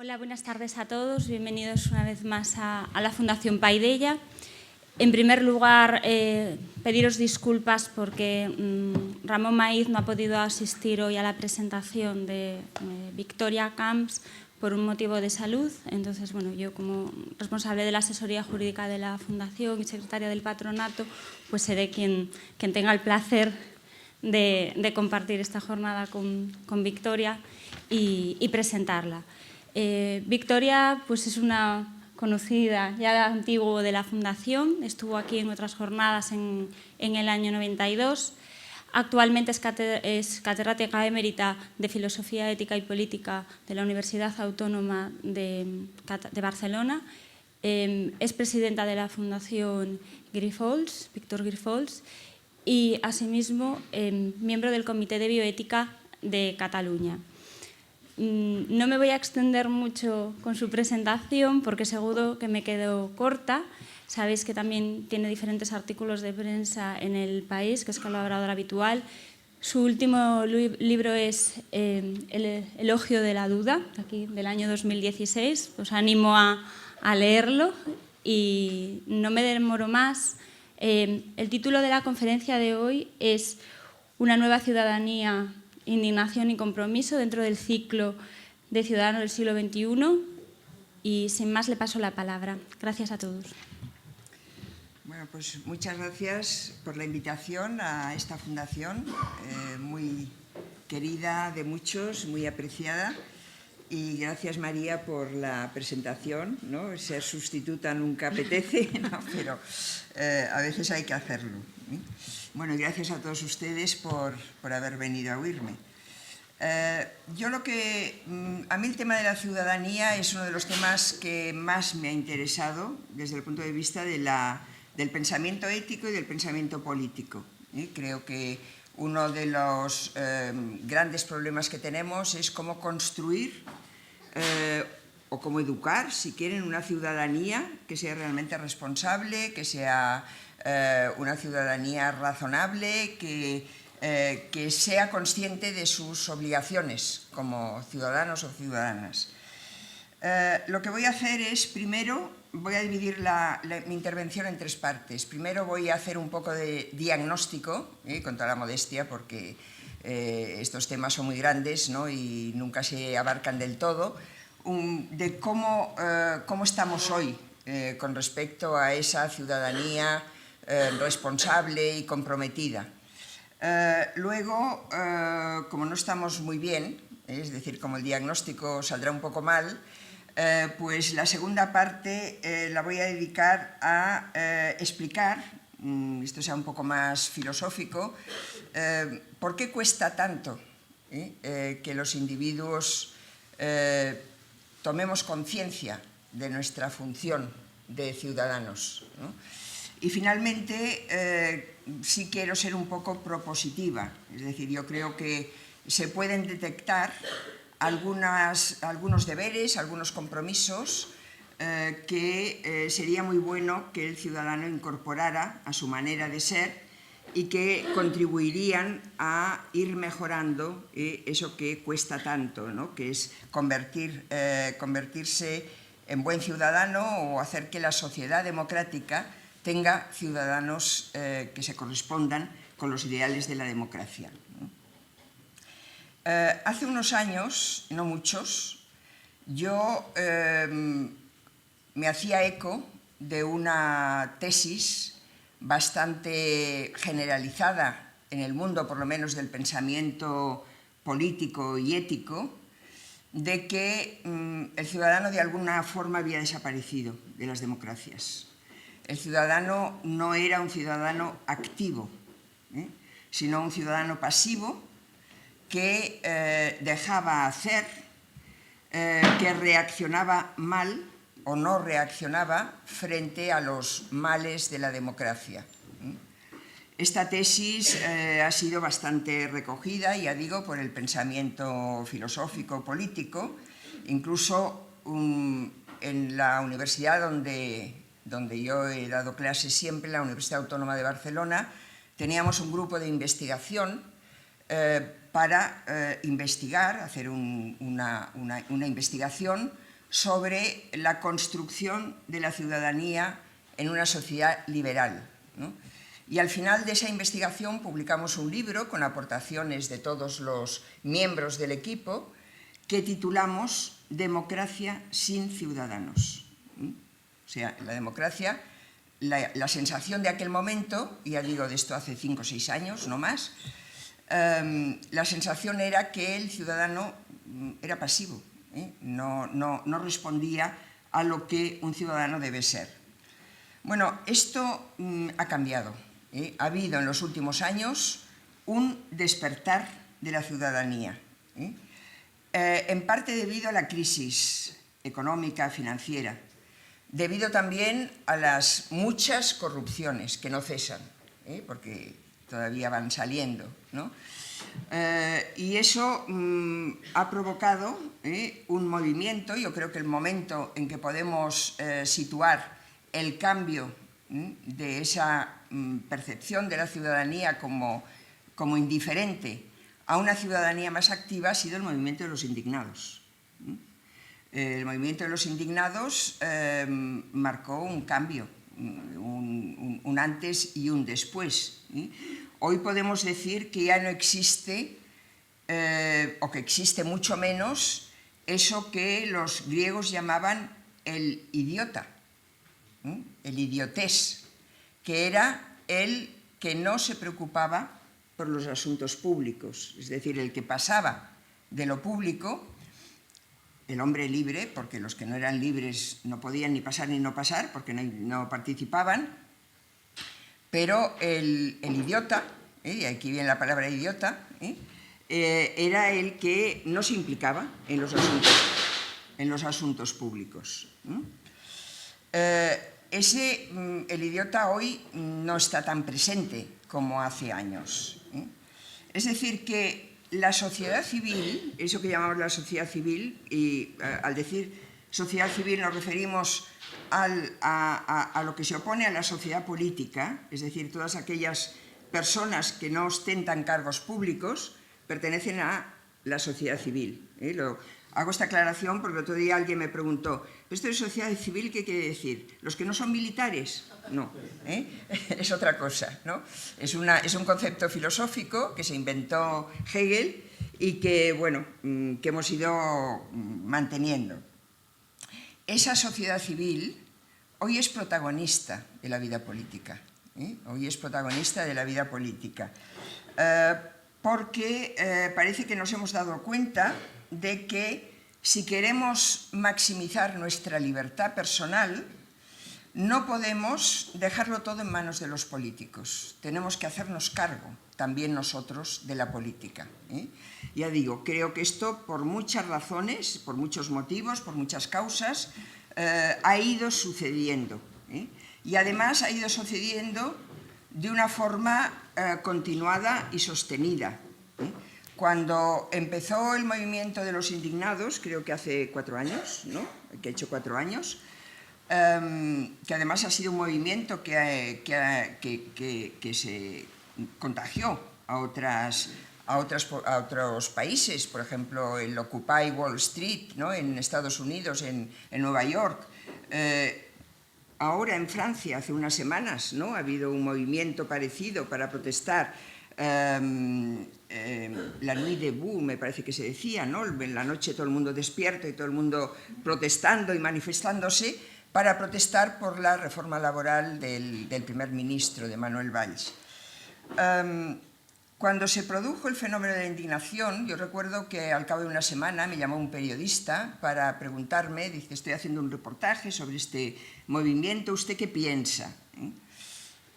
Hola, buenas tardes a todos. Bienvenidos una vez más a la Fundación Paideia. En primer lugar, pediros disculpas porque Ramón Maíz no ha podido asistir hoy a la presentación de Victoria Camps por un motivo de salud. Entonces, bueno, yo como responsable de la asesoría jurídica de la Fundación y secretaria del patronato, pues seré quien tenga el placer de compartir esta jornada con Victoria y presentarla. Victoria pues es una conocida ya antiguo de la Fundación, estuvo aquí en otras jornadas en el año 92. Actualmente es catedrática emérita de Filosofía, Ética y Política de la Universidad Autónoma de Barcelona. Es presidenta de la Fundación Grifols, Víctor Grifols, y asimismo miembro del Comité de Bioética de Cataluña. No me voy a extender mucho con su presentación porque seguro que me quedo corta. Sabéis que también tiene diferentes artículos de prensa en El País, que es colaboradora habitual. Su último libro es El elogio de la duda, aquí del año 2016. Os animo a leerlo y no me demoro más. El título de la conferencia de hoy es Una nueva ciudadanía, indignación y compromiso dentro del ciclo de Ciudadanos del siglo XXI. Y sin más le paso la palabra. Gracias a todos. Bueno, pues muchas gracias por la invitación a esta fundación, muy querida de muchos, muy apreciada. Y gracias, María, por la presentación, ¿no? Ser sustituta nunca apetece, ¿no? Pero a veces hay que hacerlo, ¿eh? Bueno, y gracias a todos ustedes por haber venido a oírme. A mí el tema de la ciudadanía es uno de los temas que más me ha interesado desde el punto de vista del pensamiento ético y del pensamiento político, ¿eh? Creo que uno de los grandes problemas que tenemos es cómo construir o cómo educar, si quieren, una ciudadanía que sea realmente responsable, que sea una ciudadanía razonable, que sea consciente de sus obligaciones como ciudadanos o ciudadanas. Lo que voy a hacer es, primero, voy a dividir mi intervención en tres partes. Primero voy a hacer un poco de diagnóstico, con toda la modestia, porque estos temas son muy grandes, ¿no? Y nunca se abarcan del todo, de cómo estamos hoy con respecto a esa ciudadanía responsable y comprometida. Luego, como no estamos muy bien, es decir, como el diagnóstico saldrá un poco mal, pues la segunda parte la voy a dedicar a explicar, esto sea un poco más filosófico, por qué cuesta tanto que los individuos tomemos conciencia de nuestra función de ciudadanos, ¿no? Y finalmente, sí quiero ser un poco propositiva, es decir, yo creo que se pueden detectar algunos deberes, algunos compromisos que sería muy bueno que el ciudadano incorporara a su manera de ser y que contribuirían a ir mejorando eso que cuesta tanto, ¿no? Que es convertirse en buen ciudadano o hacer que la sociedad democrática tenga ciudadanos que se correspondan con los ideales de la democracia, ¿no? Hace unos años, no muchos, yo me hacía eco de una tesis bastante generalizada en el mundo, por lo menos del pensamiento político y ético, de que el ciudadano de alguna forma había desaparecido de las democracias. El ciudadano no era un ciudadano activo, sino un ciudadano pasivo que dejaba hacer, que reaccionaba mal o no reaccionaba frente a los males de la democracia. Esta tesis ha sido bastante recogida, ya digo, por el pensamiento filosófico político. Incluso en la universidad donde yo he dado clases siempre, la Universidad Autónoma de Barcelona, teníamos un grupo de investigación para investigar, hacer una investigación sobre la construcción de la ciudadanía en una sociedad liberal, ¿no? Y al final de esa investigación publicamos un libro con aportaciones de todos los miembros del equipo que titulamos Democracia sin ciudadanos. O sea, la democracia, la sensación de aquel momento, y ya digo de esto hace 5 o 6 años, no más, la sensación era que el ciudadano era pasivo, no respondía a lo que un ciudadano debe ser. Bueno, esto ha cambiado. Ha habido en los últimos años un despertar de la ciudadanía, en parte debido a la crisis económica, financiera, debido también a las muchas corrupciones que no cesan, porque todavía van saliendo, ¿no? Y eso ha provocado un movimiento. Yo creo que el momento en que podemos situar el cambio de esa percepción de la ciudadanía como indiferente a una ciudadanía más activa ha sido el movimiento de los indignados. El movimiento de los indignados marcó un cambio, un antes y un después. Hoy podemos decir que ya no existe, o que existe mucho menos, eso que los griegos llamaban el idiota, el idiotés, que era el que no se preocupaba por los asuntos públicos, es decir, el que pasaba de lo público, el hombre libre, porque los que no eran libres no podían ni pasar ni no pasar, porque no participaban, pero el idiota, y aquí viene la palabra idiota, era el que no se implicaba en los asuntos públicos. El idiota hoy no está tan presente como hace años. Es decir, que la sociedad civil, eso que llamamos la sociedad civil, y al decir sociedad civil nos referimos a lo que se opone a la sociedad política, es decir, todas aquellas personas que no ostentan cargos públicos, pertenecen a la sociedad civil. Hago esta aclaración porque el otro día alguien me preguntó, ¿esto de sociedad civil qué quiere decir? ¿Los que no son militares? No, es otra cosa, ¿no? Es un concepto filosófico que se inventó Hegel y que, bueno, que hemos ido manteniendo. Esa sociedad civil hoy es protagonista de la vida política, hoy es protagonista de la vida política, porque parece que nos hemos dado cuenta de que si queremos maximizar nuestra libertad personal, no podemos dejarlo todo en manos de los políticos. Tenemos que hacernos cargo también nosotros de la política. Ya digo, creo que esto por muchas razones, por muchos motivos, por muchas causas, ha ido sucediendo. Y además ha ido sucediendo de una forma continuada y sostenida. Cuando empezó el movimiento de los indignados, creo que hace 4 años, ¿no? Que ha hecho 4 años, que además ha sido un movimiento que se contagió a otros países, por ejemplo, el Occupy Wall Street, ¿no? En Estados Unidos, en Nueva York. Ahora en Francia, hace unas semanas, ¿no? Ha habido un movimiento parecido para protestar. La Nuit debout, me parece que se decía, ¿no? En la noche todo el mundo despierto y todo el mundo protestando y manifestándose para protestar por la reforma laboral del primer ministro, de Manuel Valls. Cuando se produjo el fenómeno de la indignación, yo recuerdo que al cabo de una semana me llamó un periodista para preguntarme, dice, estoy haciendo un reportaje sobre este movimiento, ¿usted qué piensa?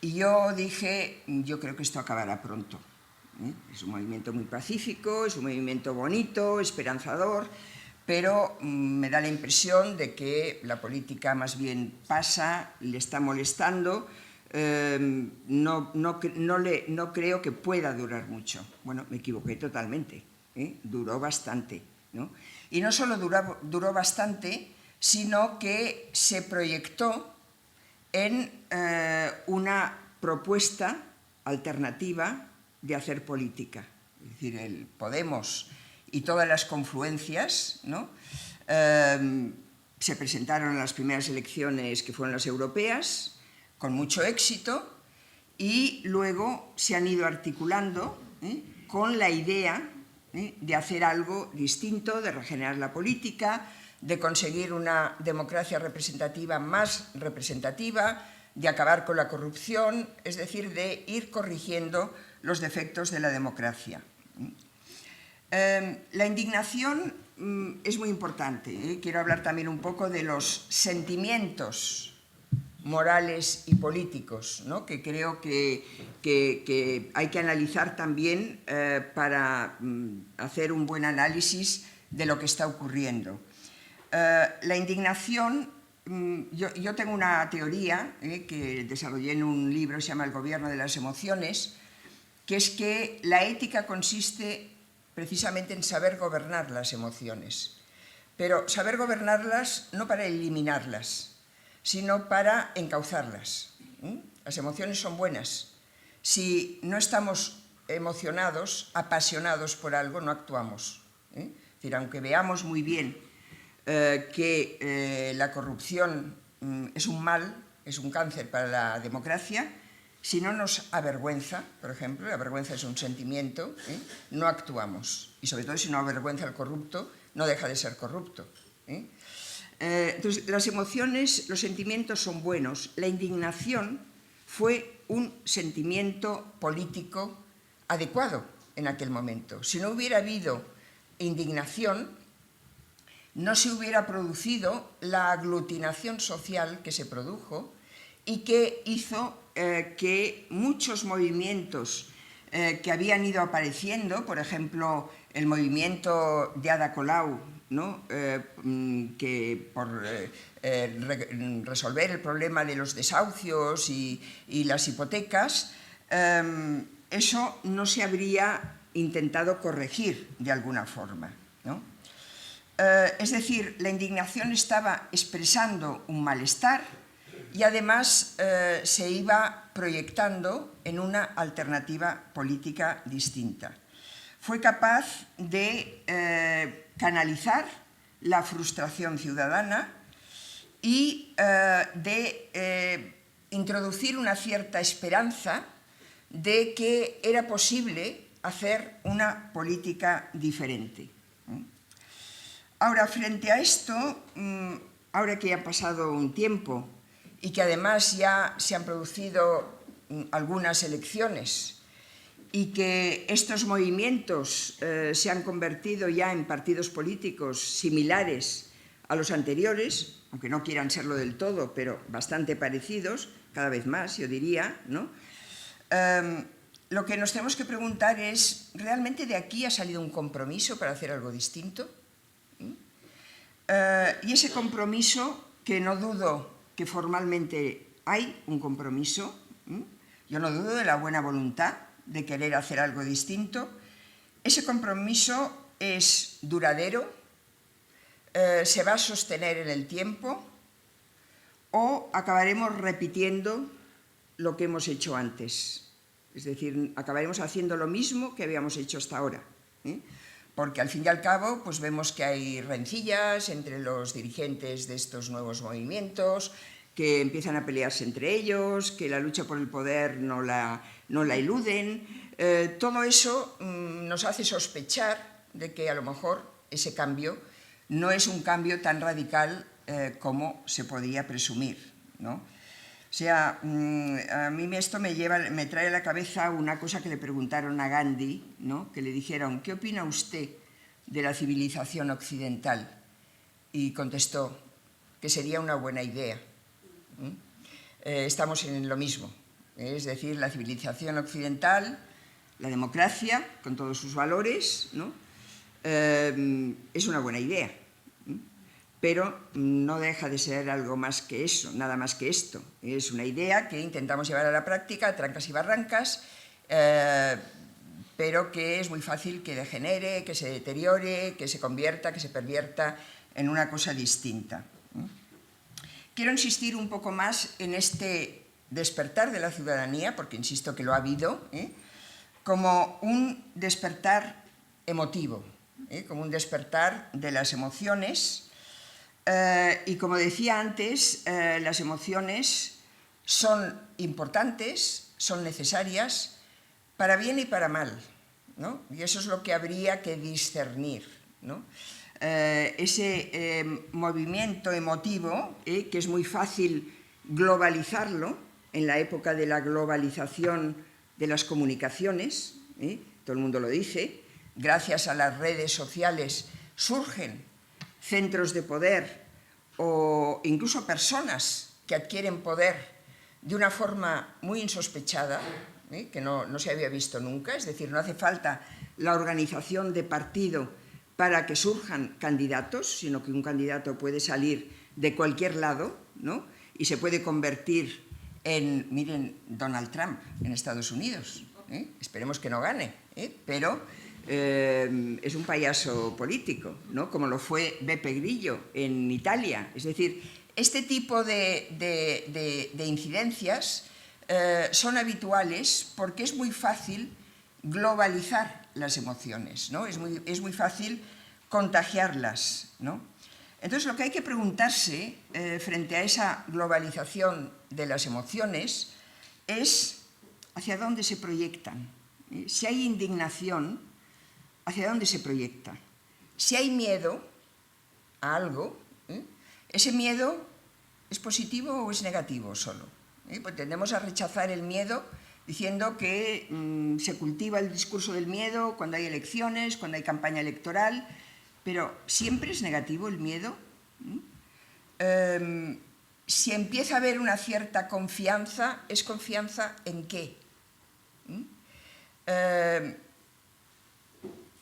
Y yo dije, yo creo que esto acabará pronto. Es un movimiento muy pacífico, es un movimiento bonito, esperanzador, pero me da la impresión de que la política más bien pasa, le está molestando, no creo que pueda durar mucho. Bueno, me equivoqué totalmente, duró bastante, ¿no? Y no solo duró bastante, sino que se proyectó en una propuesta alternativa de hacer política. Es decir, el Podemos y todas las confluencias, ¿no? se presentaron a las primeras elecciones, que fueron las europeas, con mucho éxito, y luego se han ido articulando con la idea de hacer algo distinto, de regenerar la política, de conseguir una democracia representativa más representativa, de acabar con la corrupción, es decir, de ir corrigiendo los defectos de la democracia. La indignación es muy importante. Quiero hablar también un poco de los sentimientos morales y políticos, ¿no?, que creo que hay que analizar también para hacer un buen análisis de lo que está ocurriendo. La indignación, yo tengo una teoría que desarrollé en un libro que se llama El gobierno de las emociones, que es que la ética consiste precisamente en saber gobernar las emociones, pero saber gobernarlas no para eliminarlas, sino para encauzarlas. Las emociones son buenas. Si no estamos emocionados, apasionados por algo, no actuamos. Es decir, aunque veamos muy bien que la corrupción es un mal, es un cáncer para la democracia, si no nos avergüenza, por ejemplo, la vergüenza es un sentimiento, no actuamos. Y sobre todo si no avergüenza al corrupto, no deja de ser corrupto. Entonces, las emociones, los sentimientos son buenos. La indignación fue un sentimiento político adecuado en aquel momento. Si no hubiera habido indignación, no se hubiera producido la aglutinación social que se produjo y que hizo que muchos movimientos que habían ido apareciendo, por ejemplo, el movimiento de Ada Colau, ¿no?, que por resolver el problema de los desahucios y las hipotecas, eso no se habría intentado corregir de alguna forma, ¿no? Es decir, la indignación estaba expresando un malestar y además se iba proyectando en una alternativa política distinta. Fue capaz de canalizar la frustración ciudadana y de introducir una cierta esperanza de que era posible hacer una política diferente. Ahora, frente a esto, ahora que ya ha pasado un tiempo y que además ya se han producido algunas elecciones y que estos movimientos se han convertido ya en partidos políticos similares a los anteriores, aunque no quieran serlo del todo, pero bastante parecidos, cada vez más, yo diría, ¿no? Lo que nos tenemos que preguntar es, ¿realmente de aquí ha salido un compromiso para hacer algo distinto? Y ese compromiso, que no dudo que formalmente hay un compromiso, yo no dudo de la buena voluntad de querer hacer algo distinto, ese compromiso es duradero, se va a sostener en el tiempo o acabaremos repitiendo lo que hemos hecho antes. Es decir, acabaremos haciendo lo mismo que habíamos hecho hasta ahora. Porque al fin y al cabo pues vemos que hay rencillas entre los dirigentes de estos nuevos movimientos, que empiezan a pelearse entre ellos, que la lucha por el poder no la eluden. Todo eso nos hace sospechar de que a lo mejor ese cambio no es un cambio tan radical como se podría presumir, ¿no? O sea, a mí esto me trae a la cabeza una cosa que le preguntaron a Gandhi, ¿no?, que le dijeron, ¿qué opina usted de la civilización occidental? Y contestó que sería una buena idea. Estamos en lo mismo, es decir, la civilización occidental, la democracia, con todos sus valores, ¿no?, es una buena idea. Pero no deja de ser algo más que eso, nada más que esto. Es una idea que intentamos llevar a la práctica a trancas y barrancas, pero que es muy fácil que degenere, que se deteriore, que se convierta, que se pervierta en una cosa distinta. Quiero insistir un poco más en este despertar de la ciudadanía, porque insisto que lo ha habido, como un despertar emotivo, como un despertar de las emociones, Y como decía antes, las emociones son importantes, son necesarias, para bien y para mal, ¿no? Y eso es lo que habría que discernir, ¿no? Ese movimiento emotivo, que es muy fácil globalizarlo en la época de la globalización de las comunicaciones, todo el mundo lo dice, gracias a las redes sociales surgen centros de poder o incluso personas que adquieren poder de una forma muy insospechada, que no se había visto nunca, es decir, no hace falta la organización de partido para que surjan candidatos, sino que un candidato puede salir de cualquier lado, ¿no? Y se puede convertir en, miren, Donald Trump en Estados Unidos, esperemos que no gane, pero es un payaso político, ¿no? Como lo fue Beppe Grillo en Italia. Es decir, este tipo de incidencias son habituales porque es muy fácil globalizar las emociones, ¿no? Es muy fácil contagiarlas, ¿no? Entonces, lo que hay que preguntarse frente a esa globalización de las emociones es hacia dónde se proyectan. Si hay indignación, ¿hacia dónde se proyecta? Si hay miedo a algo, ¿ese miedo es positivo o es negativo solo? Pues tendemos a rechazar el miedo diciendo que se cultiva el discurso del miedo cuando hay elecciones, cuando hay campaña electoral, pero ¿siempre es negativo el miedo? Si empieza a haber una cierta confianza, ¿es confianza en qué?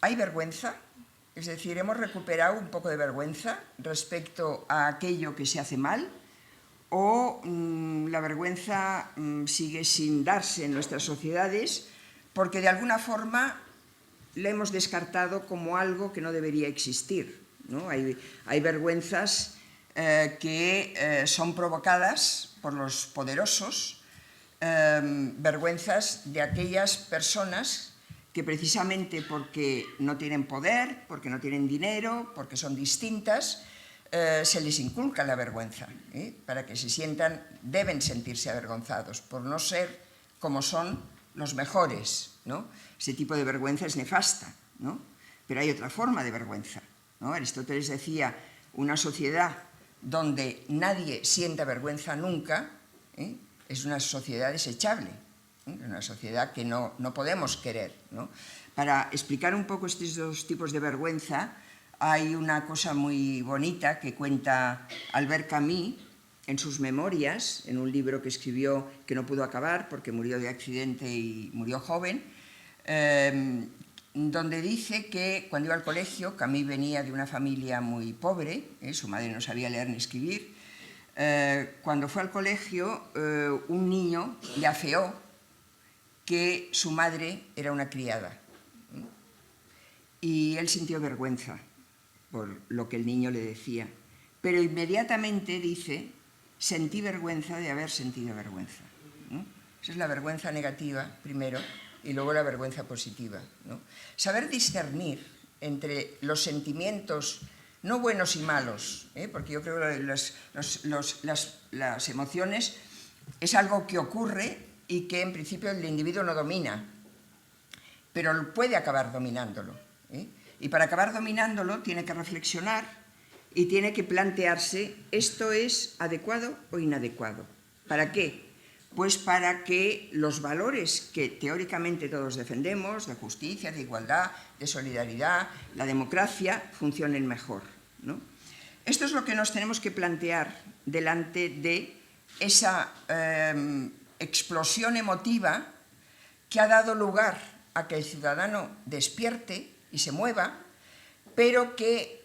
¿Hay vergüenza? Es decir, ¿hemos recuperado un poco de vergüenza respecto a aquello que se hace mal? ¿O la vergüenza sigue sin darse en nuestras sociedades porque de alguna forma la hemos descartado como algo que no debería existir, ¿no? Hay vergüenzas que son provocadas por los poderosos, vergüenzas de aquellas personas que precisamente porque no tienen poder, porque no tienen dinero, porque son distintas, se les inculca la vergüenza, para que se sientan, deben sentirse avergonzados por no ser como son los mejores, ¿no? Ese tipo de vergüenza es nefasta, ¿no? Pero hay otra forma de vergüenza, ¿no? Aristóteles decía, una sociedad donde nadie sienta vergüenza nunca, es una sociedad desechable, una sociedad que no podemos querer, ¿no? Para explicar un poco estos dos tipos de vergüenza, hay una cosa muy bonita que cuenta Albert Camus en sus memorias, en un libro que escribió que no pudo acabar porque murió de accidente y murió joven, donde dice que cuando iba al colegio, Camus venía de una familia muy pobre, su madre no sabía leer ni escribir, cuando fue al colegio un niño le afeó que su madre era una criada y él sintió vergüenza por lo que el niño le decía, pero inmediatamente dice, sentí vergüenza de haber sentido vergüenza, ¿no? Esa es la vergüenza negativa primero y luego la vergüenza positiva, ¿no? Saber discernir entre los sentimientos no buenos y malos, porque yo creo que las emociones es algo que ocurre y que en principio el individuo no domina, pero puede acabar dominándolo, y para acabar dominándolo tiene que reflexionar y tiene que plantearse, ¿esto es adecuado o inadecuado? ¿Para qué? Pues para que los valores que teóricamente todos defendemos, de justicia, de igualdad, de solidaridad, la democracia, funcionen mejor, ¿no? Esto es lo que nos tenemos que plantear delante de esa explosión emotiva que ha dado lugar a que el ciudadano despierte y se mueva, pero que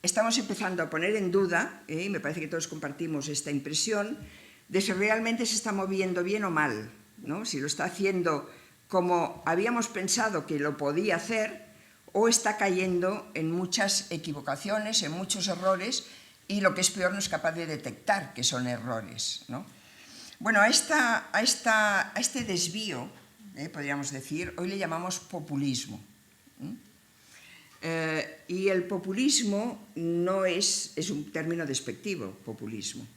estamos empezando a poner en duda, y me parece que todos compartimos esta impresión, de si realmente se está moviendo bien o mal, ¿no? Si lo está haciendo como habíamos pensado que lo podía hacer, o está cayendo en muchas equivocaciones, en muchos errores, y lo que es peor, no es capaz de detectar que son errores, ¿no? Bueno, a este desvío, podríamos decir, hoy le llamamos populismo. Y el populismo no es un término despectivo, populismo.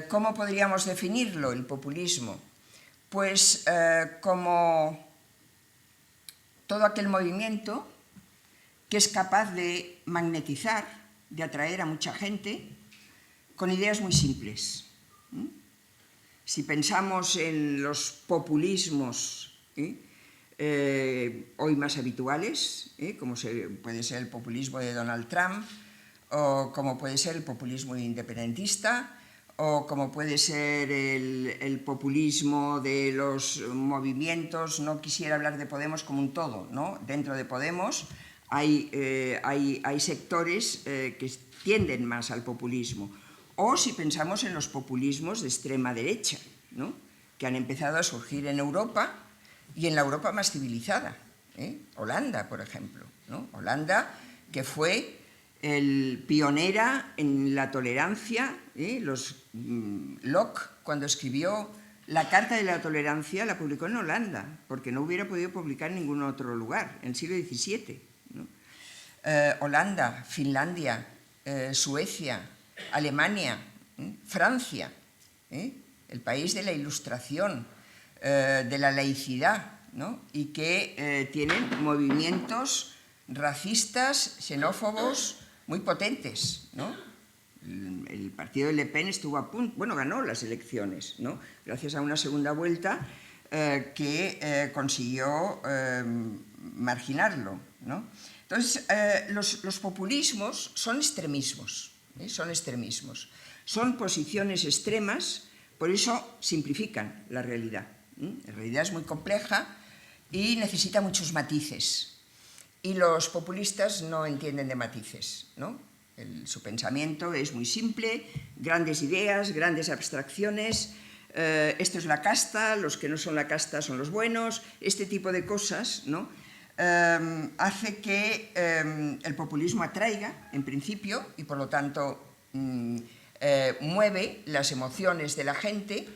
¿Cómo podríamos definirlo, el populismo? Pues como todo aquel movimiento que es capaz de magnetizar, de atraer a mucha gente con ideas muy simples. Si pensamos en los populismos hoy más habituales, como puede ser el populismo de Donald Trump, o como puede ser el populismo independentista, o como puede ser el populismo de los movimientos, no quisiera hablar de Podemos como un todo, ¿no? Dentro de Podemos hay sectores que tienden más al populismo. O si pensamos en los populismos de extrema derecha, ¿no? Que han empezado a surgir en Europa y en la Europa más civilizada. Holanda, por ejemplo, ¿no? Holanda, que fue pionera en la tolerancia. Locke, cuando escribió la Carta de la Tolerancia, la publicó en Holanda, porque no hubiera podido publicar en ningún otro lugar, en el siglo XVII. ¿No? Holanda, Finlandia, Suecia, Alemania, Francia, el país de la Ilustración, de la laicidad, ¿no? Y que tienen movimientos racistas, xenófobos muy potentes, ¿no? El partido de Le Pen estuvo a punto, bueno, ganó las elecciones, ¿no? Gracias a una segunda vuelta que consiguió marginarlo, ¿no? Entonces, los populismos son extremismos, son posiciones extremas, por eso simplifican la realidad. La realidad es muy compleja y necesita muchos matices, y los populistas no entienden de matices, ¿no? Su pensamiento es muy simple, grandes ideas, grandes abstracciones, esto es la casta, los que no son la casta son los buenos, este tipo de cosas, ¿no? Hace que el populismo atraiga, en principio, y por lo tanto mueve las emociones de la gente,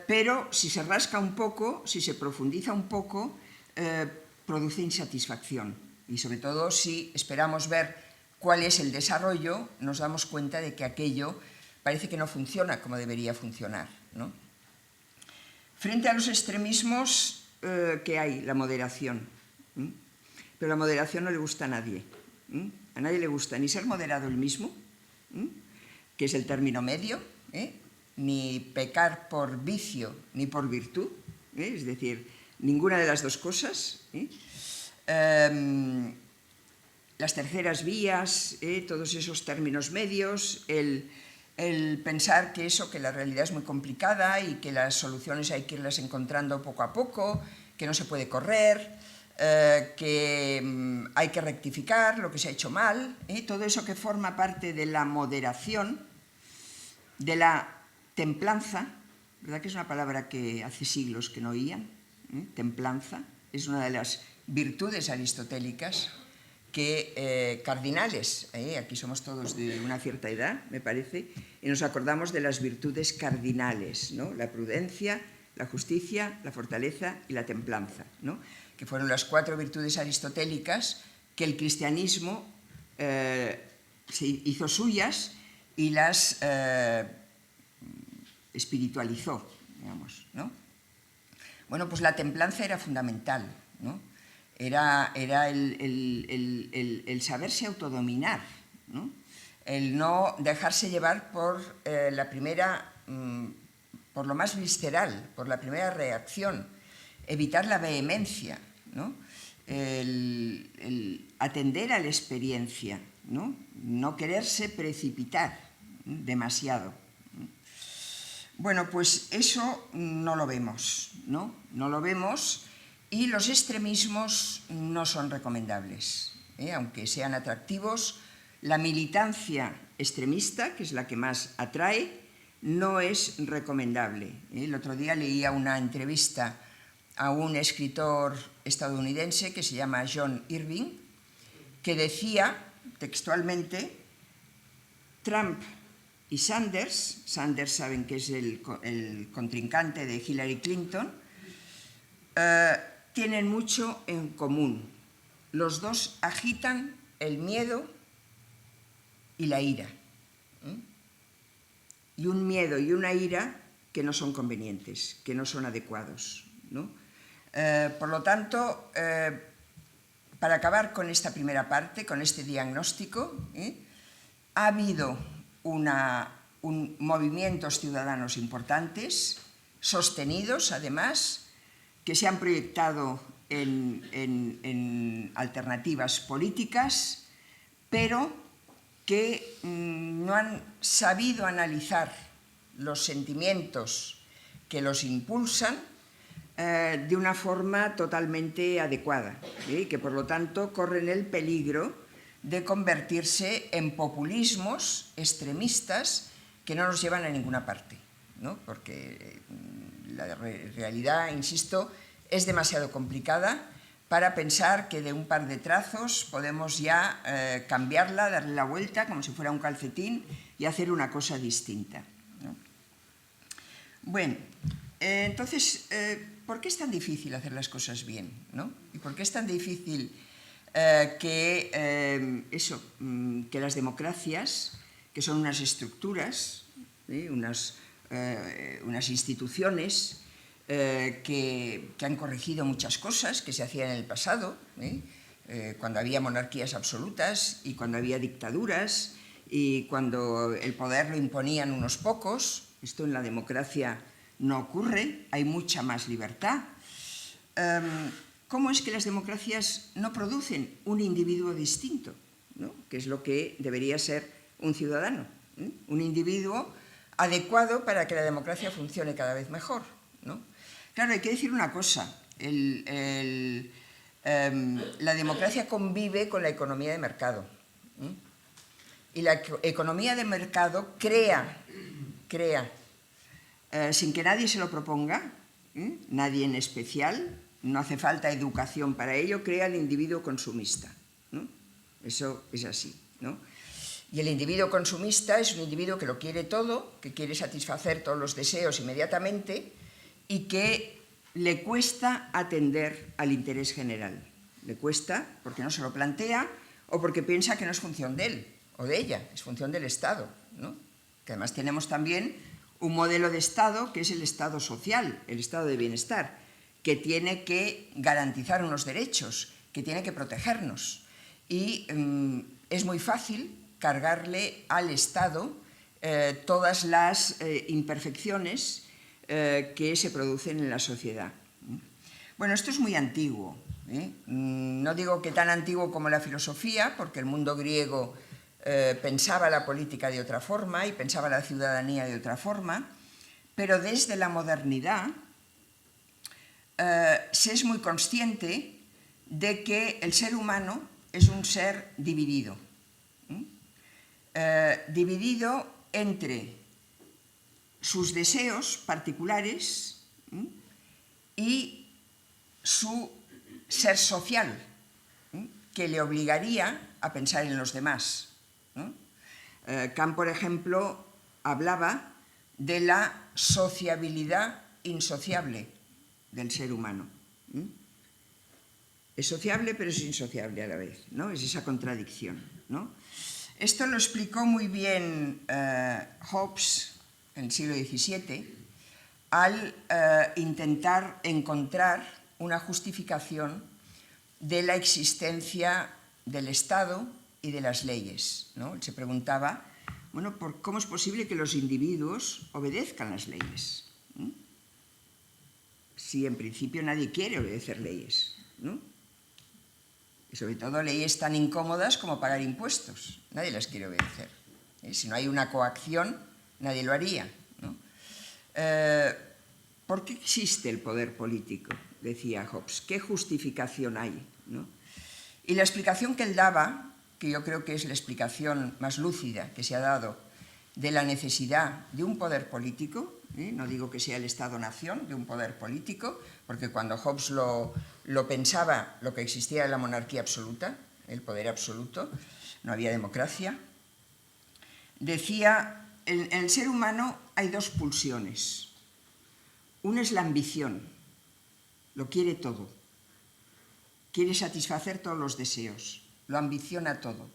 pero si se rasca un poco, si se profundiza un poco, produce insatisfacción. Y sobre todo si esperamos ver cuál es el desarrollo, nos damos cuenta de que aquello parece que no funciona como debería funcionar, ¿no? Frente a los extremismos, ¿qué hay? La moderación. Pero la moderación no le gusta a nadie. A nadie le gusta ni ser moderado el mismo, que es el término medio, ni pecar por vicio ni por virtud, es decir, ninguna de las dos cosas. Las terceras vías, todos esos términos medios, el pensar que la realidad es muy complicada y que las soluciones hay que irlas encontrando poco a poco, que no se puede correr, que hay que rectificar lo que se ha hecho mal, todo eso que forma parte de la moderación, de la templanza, ¿verdad que es una palabra que hace siglos que no oían? Templanza es una de las virtudes aristotélicas cardinales, aquí somos todos de una cierta edad, me parece, y nos acordamos de las virtudes cardinales, ¿no? La prudencia, la justicia, la fortaleza y la templanza, ¿no? Que fueron las 4 virtudes aristotélicas que el cristianismo se hizo suyas y las espiritualizó, digamos, ¿no? Bueno, pues la templanza era fundamental, ¿no? Era el saberse autodominar, ¿no? El no dejarse llevar por por lo más visceral, por la primera reacción, evitar la vehemencia, ¿no? El atender a la experiencia, ¿no? No quererse precipitar demasiado. Bueno, pues eso no lo vemos, ¿no? No lo vemos. Y los extremismos no son recomendables, aunque sean atractivos. La militancia extremista, que es la que más atrae, no es recomendable. El otro día leía una entrevista a un escritor estadounidense que se llama John Irving, que decía textualmente: Trump y Sanders saben que es el contrincante de Hillary Clinton, tienen mucho en común, los dos agitan el miedo y la ira. Y un miedo y una ira que no son convenientes, que no son adecuados, ¿no? Por lo tanto, para acabar con esta primera parte, con este diagnóstico, ha habido movimientos ciudadanos importantes, sostenidos además, que se han proyectado en alternativas políticas, pero que no han sabido analizar los sentimientos que los impulsan de una forma totalmente adecuada, que por lo tanto corren el peligro de convertirse en populismos extremistas que no nos llevan a ninguna parte, ¿no? Porque la realidad, insisto, es demasiado complicada para pensar que de un par de trazos podemos ya cambiarla, darle la vuelta como si fuera un calcetín y hacer una cosa distinta, ¿no? Bueno, entonces, ¿por qué es tan difícil hacer las cosas bien, ¿no? ¿Y por qué es tan difícil que las democracias, que son unas estructuras, unas instituciones que han corregido muchas cosas que se hacían en el pasado, cuando había monarquías absolutas y cuando había dictaduras y cuando el poder lo imponían unos pocos? Esto en la democracia no ocurre, hay mucha más libertad. ¿Cómo es que las democracias no producen un individuo distinto, ¿no? Que es lo que debería ser un ciudadano, un individuo adecuado para que la democracia funcione cada vez mejor, ¿no? Claro, hay que decir una cosa, la democracia convive con la economía de mercado, y la economía de mercado crea, sin que nadie se lo proponga, nadie en especial, no hace falta educación para ello, crea el individuo consumista, ¿no? Eso es así, ¿no? Y el individuo consumista es un individuo que lo quiere todo, que quiere satisfacer todos los deseos inmediatamente y que le cuesta atender al interés general. Le cuesta porque no se lo plantea o porque piensa que no es función de él o de ella, es función del Estado, ¿no? Que además tenemos también un modelo de Estado que es el Estado social, el Estado de bienestar, que tiene que garantizar unos derechos, que tiene que protegernos. Y es muy fácil cargarle al Estado todas las imperfecciones que se producen en la sociedad. Bueno, esto es muy antiguo, no digo que tan antiguo como la filosofía, porque el mundo griego pensaba la política de otra forma y pensaba la ciudadanía de otra forma, pero desde la modernidad se es muy consciente de que el ser humano es un ser dividido, dividido entre sus deseos particulares y su ser social, que le obligaría a pensar en los demás, ¿no? Kant, por ejemplo, hablaba de la sociabilidad insociable del ser humano. Es sociable, pero es insociable a la vez, ¿no? Es esa contradicción, ¿no? Esto lo explicó muy bien Hobbes en el siglo XVII al intentar encontrar una justificación de la existencia del Estado y de las leyes, ¿no? Él se preguntaba, bueno, ¿cómo es posible que los individuos obedezcan las leyes? Si en principio nadie quiere obedecer leyes, ¿no? Y sobre todo leyes tan incómodas como pagar impuestos. Nadie las quiere obedecer. Si no hay una coacción, nadie lo haría, ¿no? ¿Por qué existe el poder político?, decía Hobbes. ¿Qué justificación hay, ¿no? Y la explicación que él daba, que yo creo que es la explicación más lúcida que se ha dado de la necesidad de un poder político, no digo que sea el Estado-nación, de un poder político, porque cuando Hobbes lo pensaba, lo que existía era la monarquía absoluta, el poder absoluto, no había democracia. Decía, en el ser humano hay dos pulsiones. Una es la ambición, lo quiere todo. quiere satisfacer todos los deseos, lo ambiciona todo.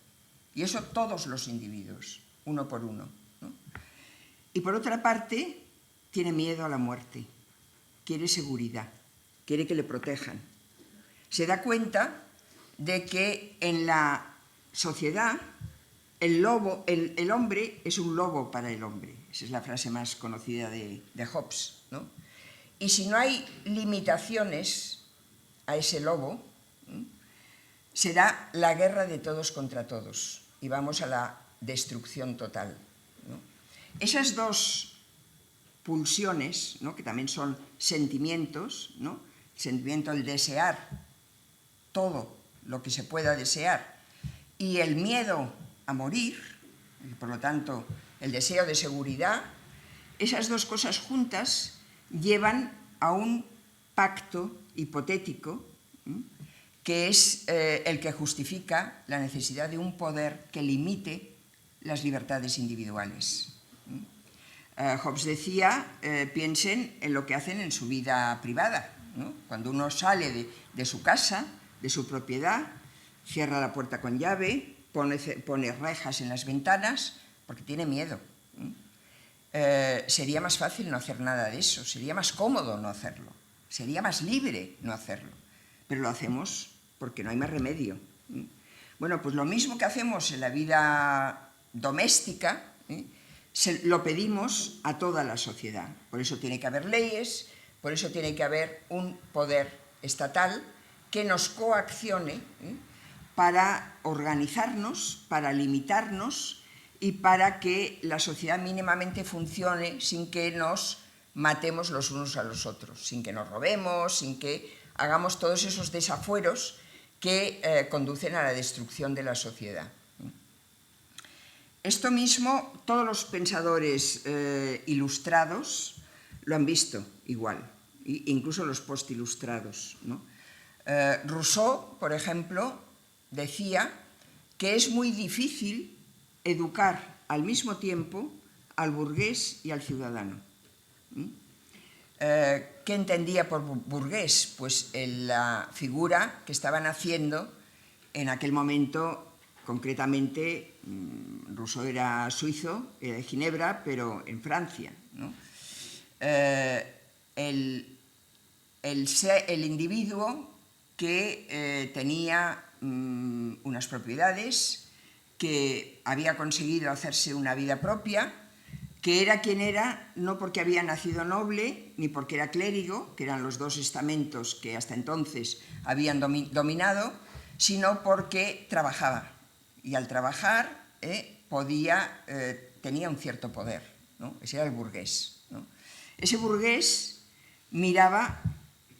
Y eso todos los individuos, uno por uno, ¿no? Y por otra parte, tiene miedo a la muerte, quiere seguridad, quiere que le protejan. Se da cuenta de que en la sociedad el hombre es un lobo para el hombre. Esa es la frase más conocida de Hobbes, ¿no? Y si no hay limitaciones a ese lobo, será la guerra de todos contra todos y vamos a la destrucción total, ¿no? Esas dos pulsiones, ¿no?, que también son sentimientos, ¿no?, el sentimiento del desear todo lo que se pueda desear y el miedo a morir, y por lo tanto el deseo de seguridad, esas dos cosas juntas llevan a un pacto hipotético, que es el que justifica la necesidad de un poder que limite las libertades individuales. Hobbes decía, piensen en lo que hacen en su vida privada, ¿no? Cuando uno sale de su casa, de su propiedad, cierra la puerta con llave, pone rejas en las ventanas, porque tiene miedo. Sería más fácil no hacer nada de eso, sería más cómodo no hacerlo, sería más libre no hacerlo, pero lo hacemos porque no hay más remedio. Bueno, pues lo mismo que hacemos en la vida doméstica, lo pedimos a toda la sociedad. Por eso tiene que haber leyes, por eso tiene que haber un poder estatal que nos coaccione para organizarnos, para limitarnos y para que la sociedad mínimamente funcione sin que nos matemos los unos a los otros, sin que nos robemos, sin que hagamos todos esos desafueros que conducen a la destrucción de la sociedad. Esto mismo todos los pensadores ilustrados lo han visto igual, incluso los postilustrados, ¿no? Rousseau, por ejemplo, decía que es muy difícil educar al mismo tiempo al burgués y al ciudadano. ¿Qué entendía por burgués? Pues la figura que estaban haciendo en aquel momento, concretamente, Rousseau era suizo, era de Ginebra, pero en Francia, ¿no? El individuo que tenía unas propiedades, que había conseguido hacerse una vida propia, que era quien era no porque había nacido noble ni porque era clérigo, que eran los dos estamentos que hasta entonces habían dominado, sino porque trabajaba. Y al trabajar tenía un cierto poder, ¿no? Ese era el burgués, ¿no? Ese burgués miraba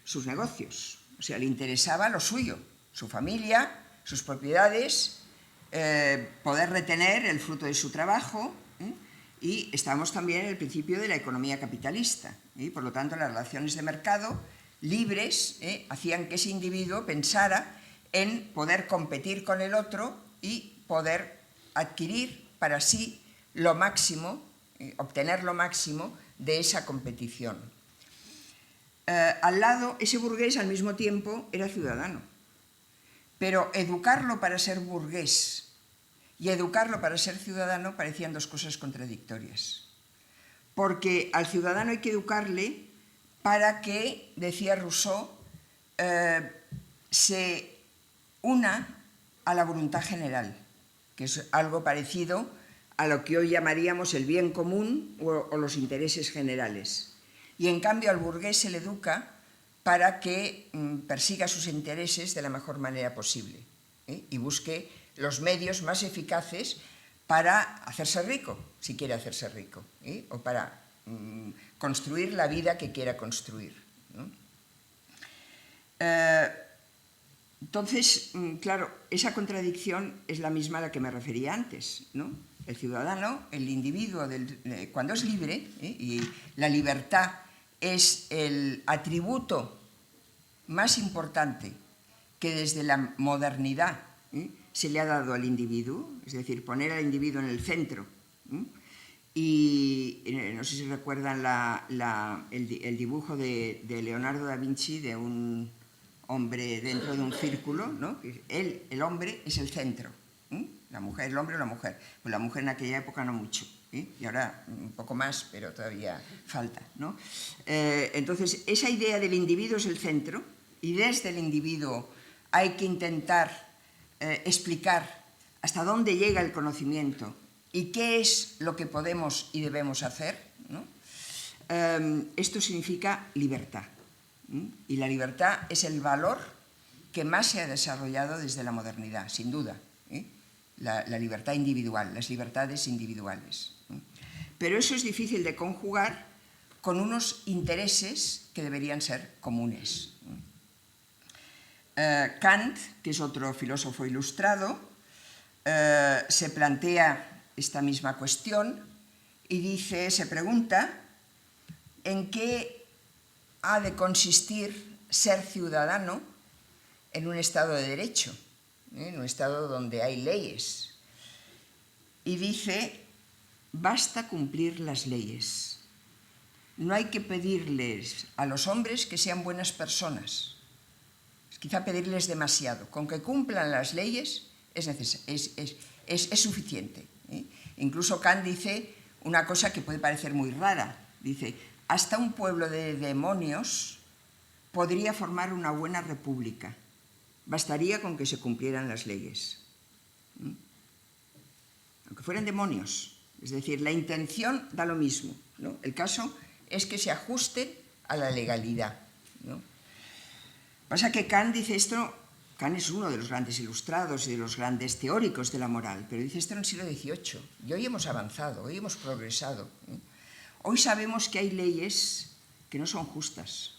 sus negocios, o sea, le interesaba lo suyo, su familia, sus propiedades, poder retener el fruto de su trabajo, y estamos también en el principio de la economía capitalista, por lo tanto las relaciones de mercado libres hacían que ese individuo pensara en poder competir con el otro y poder adquirir para sí lo máximo, obtener lo máximo de esa competición. Al lado, ese burgués al mismo tiempo era ciudadano, pero educarlo para ser burgués y educarlo para ser ciudadano parecían dos cosas contradictorias, porque al ciudadano hay que educarle para que, decía Rousseau, se una a la voluntad general, que es algo parecido a lo que hoy llamaríamos el bien común o los intereses generales. Y en cambio al burgués se le educa para que persiga sus intereses de la mejor manera posible, y busque los medios más eficaces para hacerse rico, si quiere hacerse rico, o para construir la vida que quiera construir, ¿no? Entonces, claro, esa contradicción es la misma a la que me refería antes, ¿no? El ciudadano, el individuo, cuando es libre, y la libertad es el atributo más importante que desde la modernidad se le ha dado al individuo, es decir, poner al individuo en el centro. Y no sé si recuerdan el dibujo de Leonardo da Vinci de un hombre dentro de un círculo, ¿no? Él, el hombre, es el centro. La mujer, el hombre o la mujer. Pues la mujer en aquella época no mucho. Y ahora un poco más, pero todavía falta, ¿no? Entonces, esa idea del individuo es el centro y desde el individuo hay que intentar explicar hasta dónde llega el conocimiento y qué es lo que podemos y debemos hacer, ¿no? Esto significa libertad. Y la libertad es el valor que más se ha desarrollado desde la modernidad, sin duda. La libertad individual, las libertades individuales. Pero eso es difícil de conjugar con unos intereses que deberían ser comunes. Kant, que es otro filósofo ilustrado, se plantea esta misma cuestión y dice, se pregunta en qué ha de consistir ser ciudadano en un Estado de Derecho, en un Estado donde hay leyes. Y dice, basta cumplir las leyes. No hay que pedirles a los hombres que sean buenas personas. Es quizá pedirles demasiado. Con que cumplan las leyes es suficiente. Incluso Kant dice una cosa que puede parecer muy rara. Dice, hasta un pueblo de demonios podría formar una buena república. Bastaría con que se cumplieran las leyes. Aunque fueran demonios. Es decir, la intención da lo mismo, ¿no? El caso es que se ajuste a la legalidad, ¿no? Pasa que Kant dice esto, Kant es uno de los grandes ilustrados y de los grandes teóricos de la moral, pero dice esto en el siglo XVIII. Y hoy hemos avanzado, hoy hemos progresado. Hoy sabemos que hay leyes que no son justas.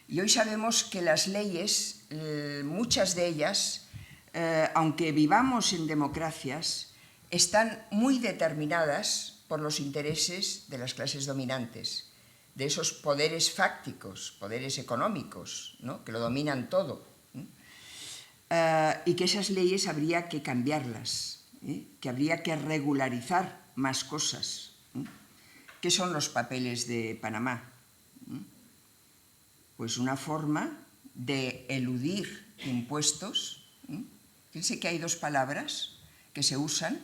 Y hoy sabemos que las leyes, muchas de ellas, aunque vivamos en democracias, están muy determinadas por los intereses de las clases dominantes, de esos poderes fácticos, poderes económicos, ¿no? Que lo dominan todo. Y que esas leyes habría que cambiarlas, que habría que regularizar más cosas. ¿Qué son los papeles de Panamá? Pues una forma de eludir impuestos. Fíjense que hay dos palabras que se usan,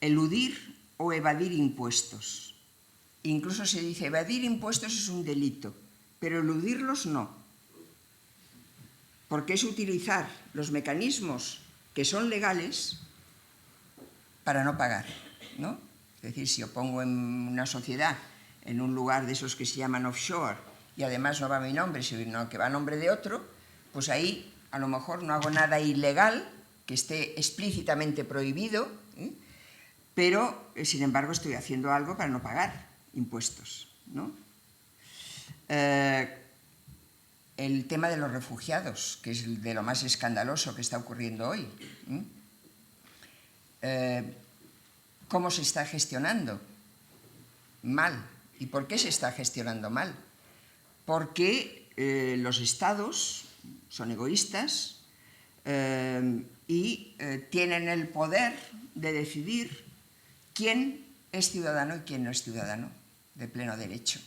eludir o evadir impuestos. Incluso se dice evadir impuestos es un delito, pero eludirlos no. Porque es utilizar los mecanismos que son legales para no pagar, ¿no? Es decir, si yo pongo en una sociedad, en un lugar de esos que se llaman offshore, y además no va mi nombre, sino que va a nombre de otro, pues ahí a lo mejor no hago nada ilegal, que esté explícitamente prohibido, pero sin embargo estoy haciendo algo para no pagar impuestos, ¿no? El tema de los refugiados, que es de lo más escandaloso que está ocurriendo hoy. ¿Cómo se está gestionando? Mal. ¿Y por qué se está gestionando mal? Porque los estados son egoístas y tienen el poder de decidir quién es ciudadano y quién no es ciudadano, de pleno derecho.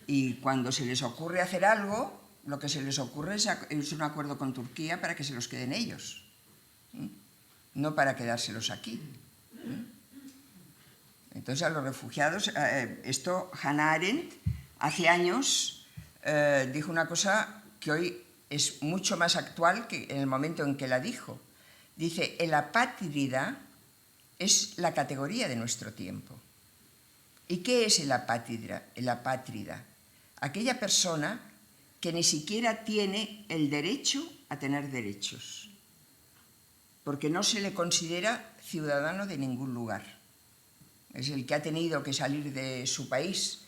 Y cuando se les ocurre hacer algo, lo que se les ocurre es un acuerdo con Turquía para que se los queden ellos, no para quedárselos aquí. Entonces a los refugiados, esto Hannah Arendt hace años dijo una cosa que hoy es mucho más actual que en el momento en que la dijo. Dice, el apátrida es la categoría de nuestro tiempo. ¿Y qué es el apátrida? El apátrida, aquella persona que ni siquiera tiene el derecho a tener derechos, porque no se le considera ciudadano de ningún lugar. Es el que ha tenido que salir de su país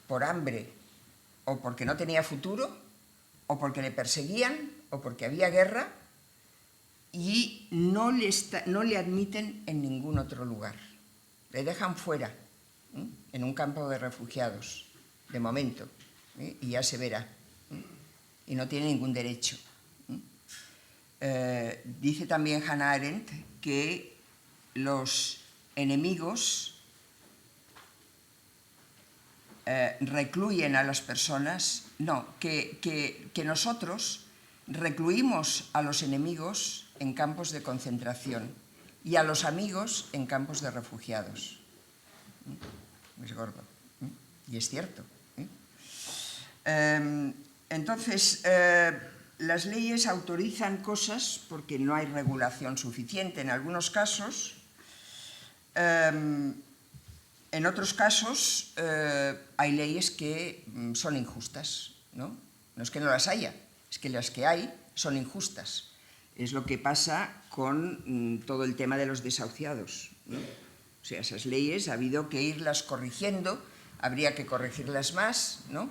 por hambre, o porque no tenía futuro, o porque le perseguían, o porque había guerra, y no le admiten en ningún otro lugar. Le dejan fuera, en un campo de refugiados, de momento, y ya se verá. Y no tiene ningún derecho. Dice también Hannah Arendt que los enemigos recluyen a las personas No, que nosotros recluimos a los enemigos en campos de concentración y a los amigos en campos de refugiados. Es gordo. Y es cierto. Entonces, las leyes autorizan cosas porque no hay regulación suficiente en algunos casos. En otros casos hay leyes que son injustas, ¿no? No es que no las haya, es que las que hay son injustas. Es lo que pasa con todo el tema de los desahuciados, ¿no? O sea, esas leyes ha habido que irlas corrigiendo, habría que corregirlas más, ¿no?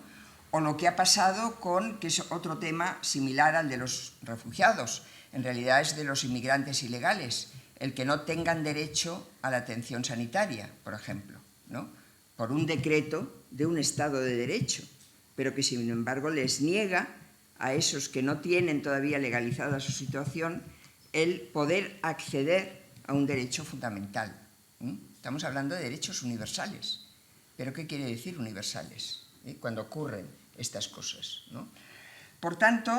O lo que ha pasado con, que es otro tema similar al de los refugiados, en realidad es de los inmigrantes ilegales, el que no tengan derecho a la atención sanitaria, por ejemplo, ¿no? Por un decreto de un Estado de Derecho, pero que sin embargo les niega a esos que no tienen todavía legalizada su situación el poder acceder a un derecho fundamental. Estamos hablando de derechos universales. ¿Pero qué quiere decir universales cuando ocurren estas cosas, ¿no? Por tanto,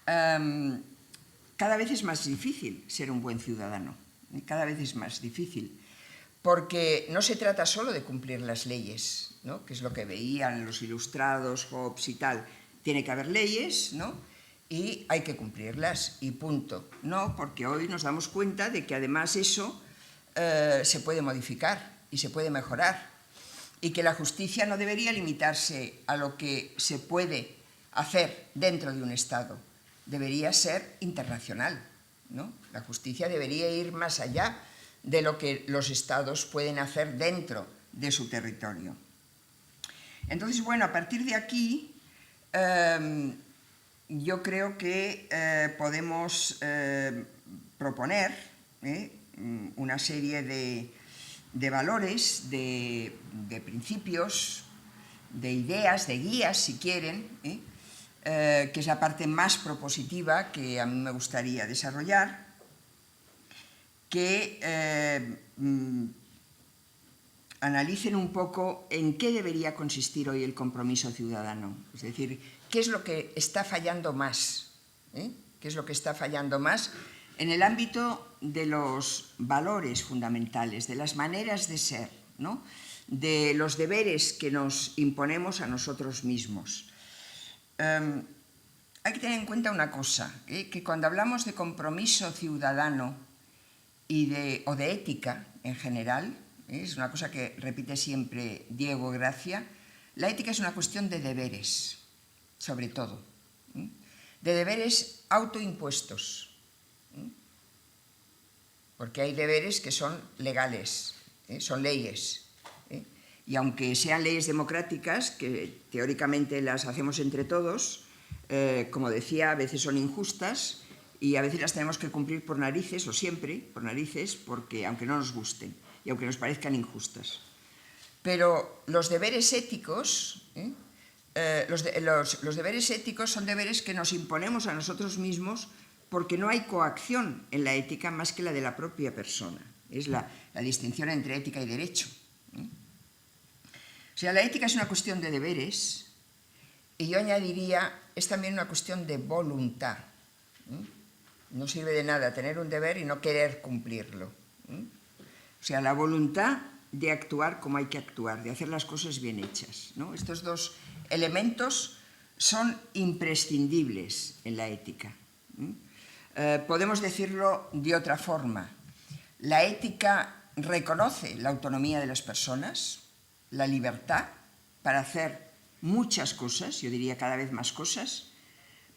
cada vez es más difícil ser un buen ciudadano, cada vez es más difícil, porque no se trata solo de cumplir las leyes, ¿no? Que es lo que veían los ilustrados, Hobbes y tal. Tiene que haber leyes, ¿no? Y hay que cumplirlas y punto. No, porque hoy nos damos cuenta de que además eso se puede modificar y se puede mejorar y que la justicia no debería limitarse a lo que se puede hacer dentro de un Estado, debería ser internacional, ¿no? La justicia debería ir más allá de lo que los Estados pueden hacer dentro de su territorio. Entonces, bueno, a partir de aquí yo creo que podemos proponer una serie de valores, de principios, de ideas, de guías, si quieren, que es la parte más propositiva que a mí me gustaría desarrollar, que analicen un poco en qué debería consistir hoy el compromiso ciudadano. Es decir, qué es lo que está fallando más, qué es lo que está fallando más en el ámbito de los valores fundamentales, de las maneras de ser, ¿no? De los deberes que nos imponemos a nosotros mismos. Hay que tener en cuenta una cosa, que cuando hablamos de compromiso ciudadano o de ética en general, es una cosa que repite siempre Diego Gracia, la ética es una cuestión de deberes, sobre todo, de deberes autoimpuestos, porque hay deberes que son legales, son leyes, y aunque sean leyes democráticas, que teóricamente las hacemos entre todos, como decía, a veces son injustas y a veces las tenemos que cumplir por narices, o siempre por narices, porque aunque no nos gusten y aunque nos parezcan injustas. Pero los deberes éticos, los deberes éticos son deberes que nos imponemos a nosotros mismos porque no hay coacción en la ética más que la de la propia persona. Es la distinción entre ética y derecho. O sea, la ética es una cuestión de deberes y yo añadiría, es también una cuestión de voluntad. No sirve de nada tener un deber y no querer cumplirlo. O sea, la voluntad de actuar como hay que actuar, de hacer las cosas bien hechas, ¿no? Estos dos elementos son imprescindibles en la ética. Podemos decirlo de otra forma. La ética reconoce la autonomía de las personas, la libertad para hacer muchas cosas, yo diría cada vez más cosas,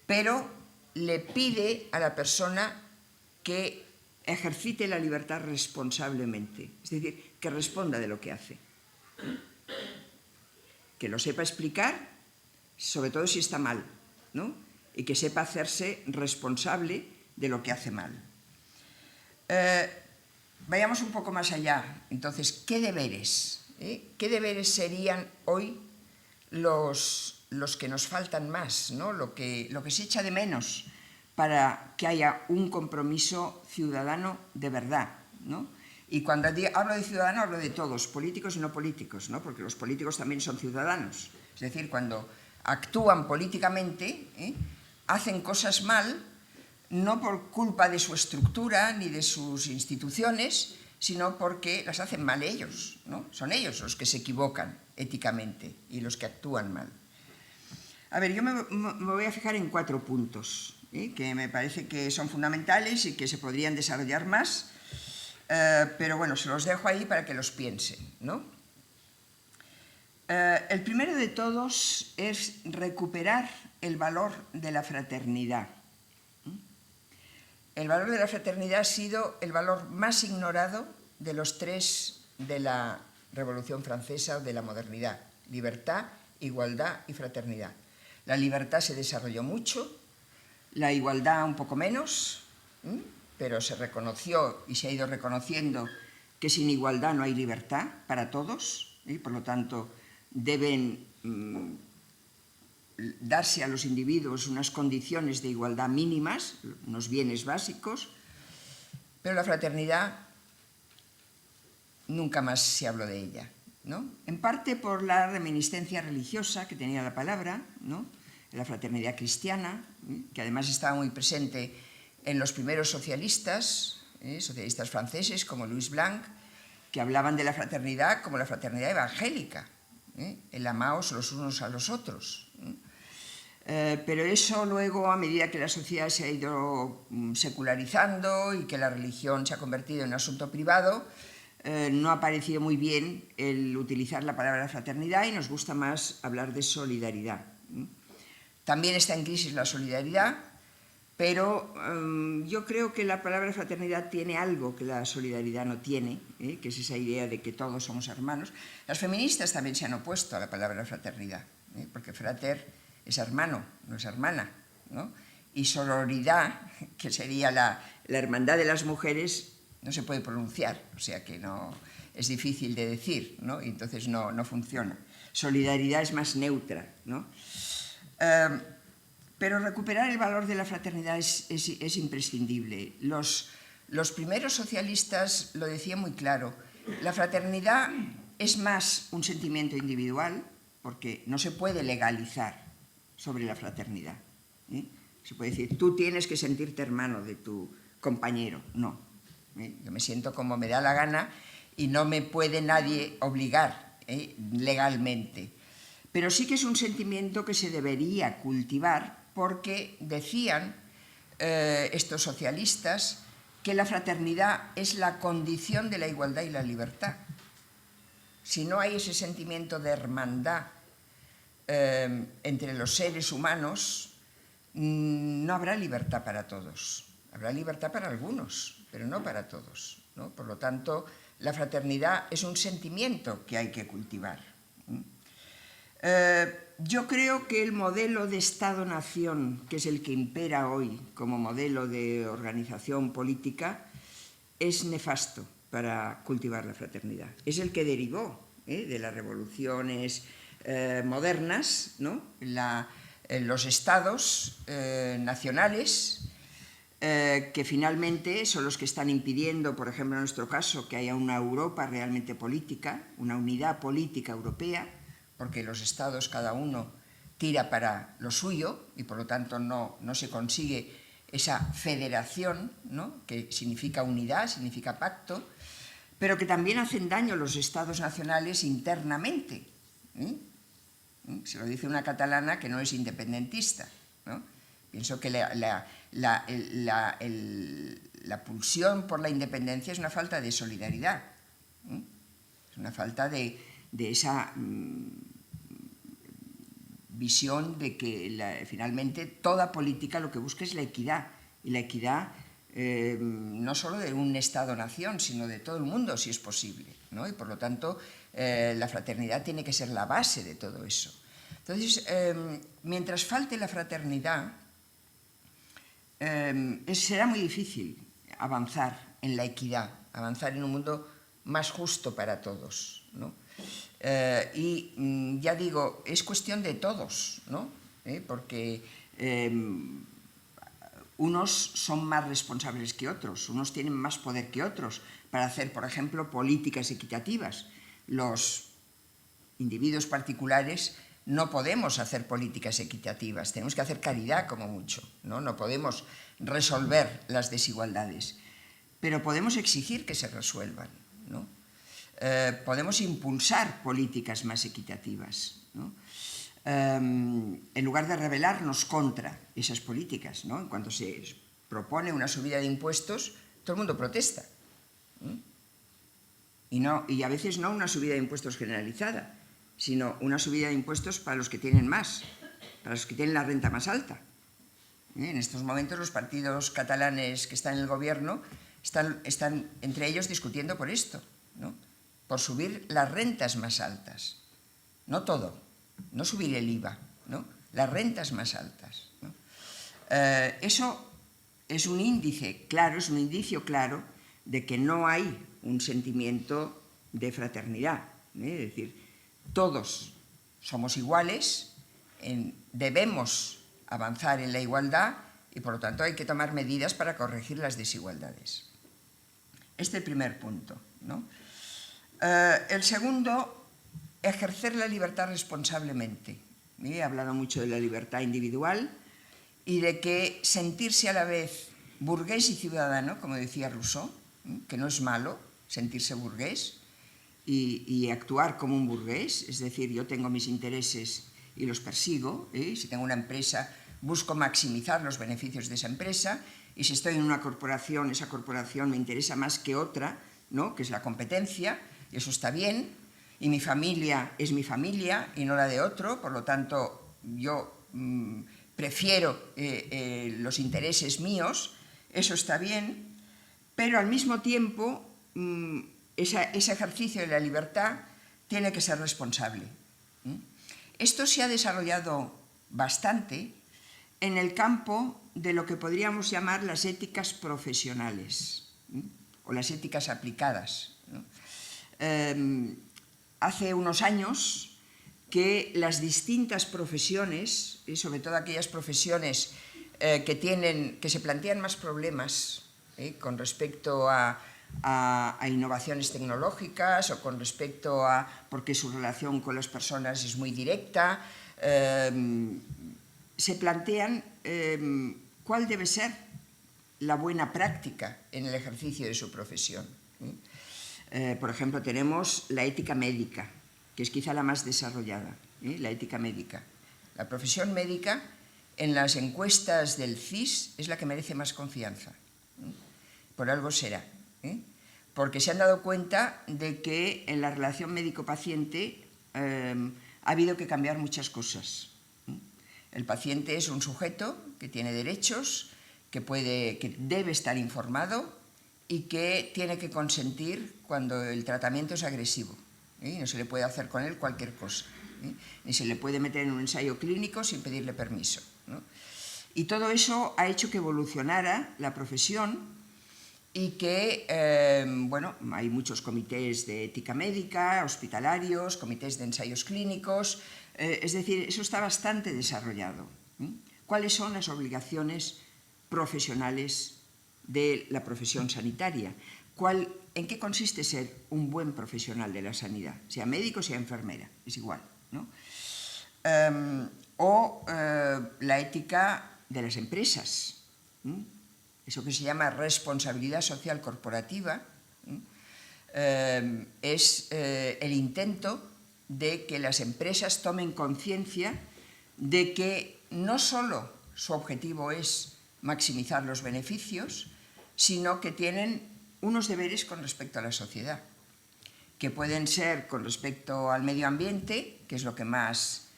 pero le pide a la persona que ejercite la libertad responsablemente, es decir, que responda de lo que hace, que lo sepa explicar, sobre todo si está mal, ¿no? Y que sepa hacerse responsable de lo que hace mal. Vayamos un poco más allá. Entonces, ¿qué deberes? ¿Qué deberes serían hoy los que nos faltan más, ¿no? Lo que se echa de menos para que haya un compromiso ciudadano de verdad, ¿no? Y cuando hablo de ciudadano hablo de todos, políticos y no políticos, ¿no? Porque los políticos también son ciudadanos. Es decir, cuando actúan políticamente, hacen cosas mal, no por culpa de su estructura ni de sus instituciones, sino porque las hacen mal ellos, ¿no? Son ellos los que se equivocan éticamente y los que actúan mal. A ver, yo me voy a fijar en 4 puntos, que me parece que son fundamentales y que se podrían desarrollar más, pero bueno, se los dejo ahí para que los piensen, ¿no? El primero de todos es recuperar el valor de la fraternidad. El valor de la fraternidad ha sido el valor más ignorado de los 3 de la Revolución Francesa o de la modernidad: libertad, igualdad y fraternidad. La libertad se desarrolló mucho, la igualdad un poco menos, pero se reconoció y se ha ido reconociendo que sin igualdad no hay libertad para todos, por lo tanto deben darse a los individuos unas condiciones de igualdad mínimas, unos bienes básicos, pero la fraternidad nunca más se habló de ella, ¿no? En parte por la reminiscencia religiosa que tenía la palabra, ¿no? La fraternidad cristiana, que además estaba muy presente en los primeros socialistas franceses como Louis Blanc, que hablaban de la fraternidad como la fraternidad evangélica, el amaos los unos a los otros. Pero eso luego, a medida que la sociedad se ha ido secularizando y que la religión se ha convertido en un asunto privado, no ha parecido muy bien el utilizar la palabra fraternidad y nos gusta más hablar de solidaridad. También está en crisis la solidaridad, pero yo creo que la palabra fraternidad tiene algo que la solidaridad no tiene, que es esa idea de que todos somos hermanos. Las feministas también se han opuesto a la palabra fraternidad, porque frater es hermano, no es hermana, ¿no? Y sororidad, que sería la hermandad de las mujeres, no se puede pronunciar, o sea que no, es difícil de decir, ¿no? Y entonces no funciona. Solidaridad es más neutra, ¿no? Pero recuperar el valor de la fraternidad es imprescindible. Los primeros socialistas lo decían muy claro. La fraternidad es más un sentimiento individual, porque no se puede legalizar sobre la fraternidad. Se puede decir, tú tienes que sentirte hermano de tu compañero. No. Yo me siento como me da la gana y no me puede nadie obligar legalmente. Pero sí que es un sentimiento que se debería cultivar, porque decían estos socialistas que la fraternidad es la condición de la igualdad y la libertad. Si no hay ese sentimiento de hermandad entre los seres humanos, no habrá libertad para todos. Habrá libertad para algunos, pero no para todos, ¿no? Por lo tanto, la fraternidad es un sentimiento que hay que cultivar. Yo creo que el modelo de Estado-nación, que es el que impera hoy como modelo de organización política, es nefasto para cultivar la fraternidad. Es el que derivó de las revoluciones modernas, ¿no? Los estados nacionales, que finalmente son los que están impidiendo, por ejemplo, en nuestro caso, que haya una Europa realmente política, una unidad política europea, porque los estados cada uno tira para lo suyo y por lo tanto no se consigue esa federación, ¿no? Que significa unidad, significa pacto, pero que también hacen daño los estados nacionales internamente. Se lo dice una catalana que no es independentista, ¿no? Pienso que la pulsión por la independencia es una falta de solidaridad, es una falta de esa visión de que finalmente toda política lo que busca es la equidad, y la equidad no solo de un Estado-nación, sino de todo el mundo, si es posible, ¿no? Y por lo tanto, la fraternidad tiene que ser la base de todo eso. Entonces, mientras falte la fraternidad, será muy difícil avanzar en la equidad, avanzar en un mundo más justo para todos, ¿no? Y ya digo, es cuestión de todos, ¿no? Porque unos son más responsables que otros, unos tienen más poder que otros para hacer, por ejemplo, políticas equitativas. Los individuos particulares no podemos hacer políticas equitativas, tenemos que hacer caridad como mucho, no podemos resolver las desigualdades, pero podemos exigir que se resuelvan, ¿no? Podemos impulsar políticas más equitativas, ¿no? En lugar de rebelarnos contra esas políticas, ¿no? Cuando se propone una subida de impuestos, todo el mundo protesta, ¿no? Y a veces no una subida de impuestos generalizada, sino una subida de impuestos para los que tienen más, para los que tienen la renta más alta. En estos momentos los partidos catalanes que están en el gobierno están entre ellos discutiendo por esto, ¿no? Por subir las rentas más altas, no todo, no subir el IVA, ¿no? Las rentas más altas, ¿no? Eso es un índice claro, es un indicio claro de que no hay un sentimiento de fraternidad, ¿eh? Es decir, todos somos iguales, debemos avanzar en la igualdad y por lo tanto hay que tomar medidas para corregir las desigualdades. Este es el primer punto, ¿no? El segundo, ejercer la libertad responsablemente. He hablado mucho de la libertad individual y de que sentirse a la vez burgués y ciudadano, como decía Rousseau, que no es malo sentirse burgués y actuar como un burgués, es decir, yo tengo mis intereses y los persigo, si tengo una empresa busco maximizar los beneficios de esa empresa y si estoy en una corporación, esa corporación me interesa más que otra, ¿no? Que es la competencia, y eso está bien, y mi familia es mi familia y no la de otro, por lo tanto yo prefiero los intereses míos, eso está bien, pero al mismo tiempo ese ejercicio de la libertad tiene que ser responsable. Esto se ha desarrollado bastante en el campo de lo que podríamos llamar las éticas profesionales o las éticas aplicadas, ¿no? Hace unos años que las distintas profesiones, y sobre todo aquellas profesiones que se plantean más problemas con respecto a innovaciones tecnológicas o con respecto a porque su relación con las personas es muy directa, se plantean cuál debe ser la buena práctica en el ejercicio de su profesión. Por ejemplo, tenemos la ética médica, que es quizá la más desarrollada, la ética médica. La profesión médica, en las encuestas del CIS, es la que merece más confianza. Por algo será. Porque se han dado cuenta de que en la relación médico-paciente ha habido que cambiar muchas cosas. El paciente es un sujeto que tiene derechos, que debe estar informado y que tiene que consentir cuando el tratamiento es agresivo. No se le puede hacer con él cualquier cosa. Ni se le puede meter en un ensayo clínico sin pedirle permiso, ¿no? Y todo eso ha hecho que evolucionara la profesión y que, bueno, hay muchos comités de ética médica, hospitalarios, comités de ensayos clínicos, es decir, eso está bastante desarrollado. ¿Cuáles son las obligaciones profesionales de la profesión sanitaria? ¿En qué consiste ser un buen profesional de la sanidad? Sea médico, sea enfermera, es igual, ¿no? La ética de las empresas, eso que se llama responsabilidad social corporativa, es el intento de que las empresas tomen conciencia de que no solo su objetivo es maximizar los beneficios, sino que tienen unos deberes con respecto a la sociedad, que pueden ser con respecto al medio ambiente, que es lo que más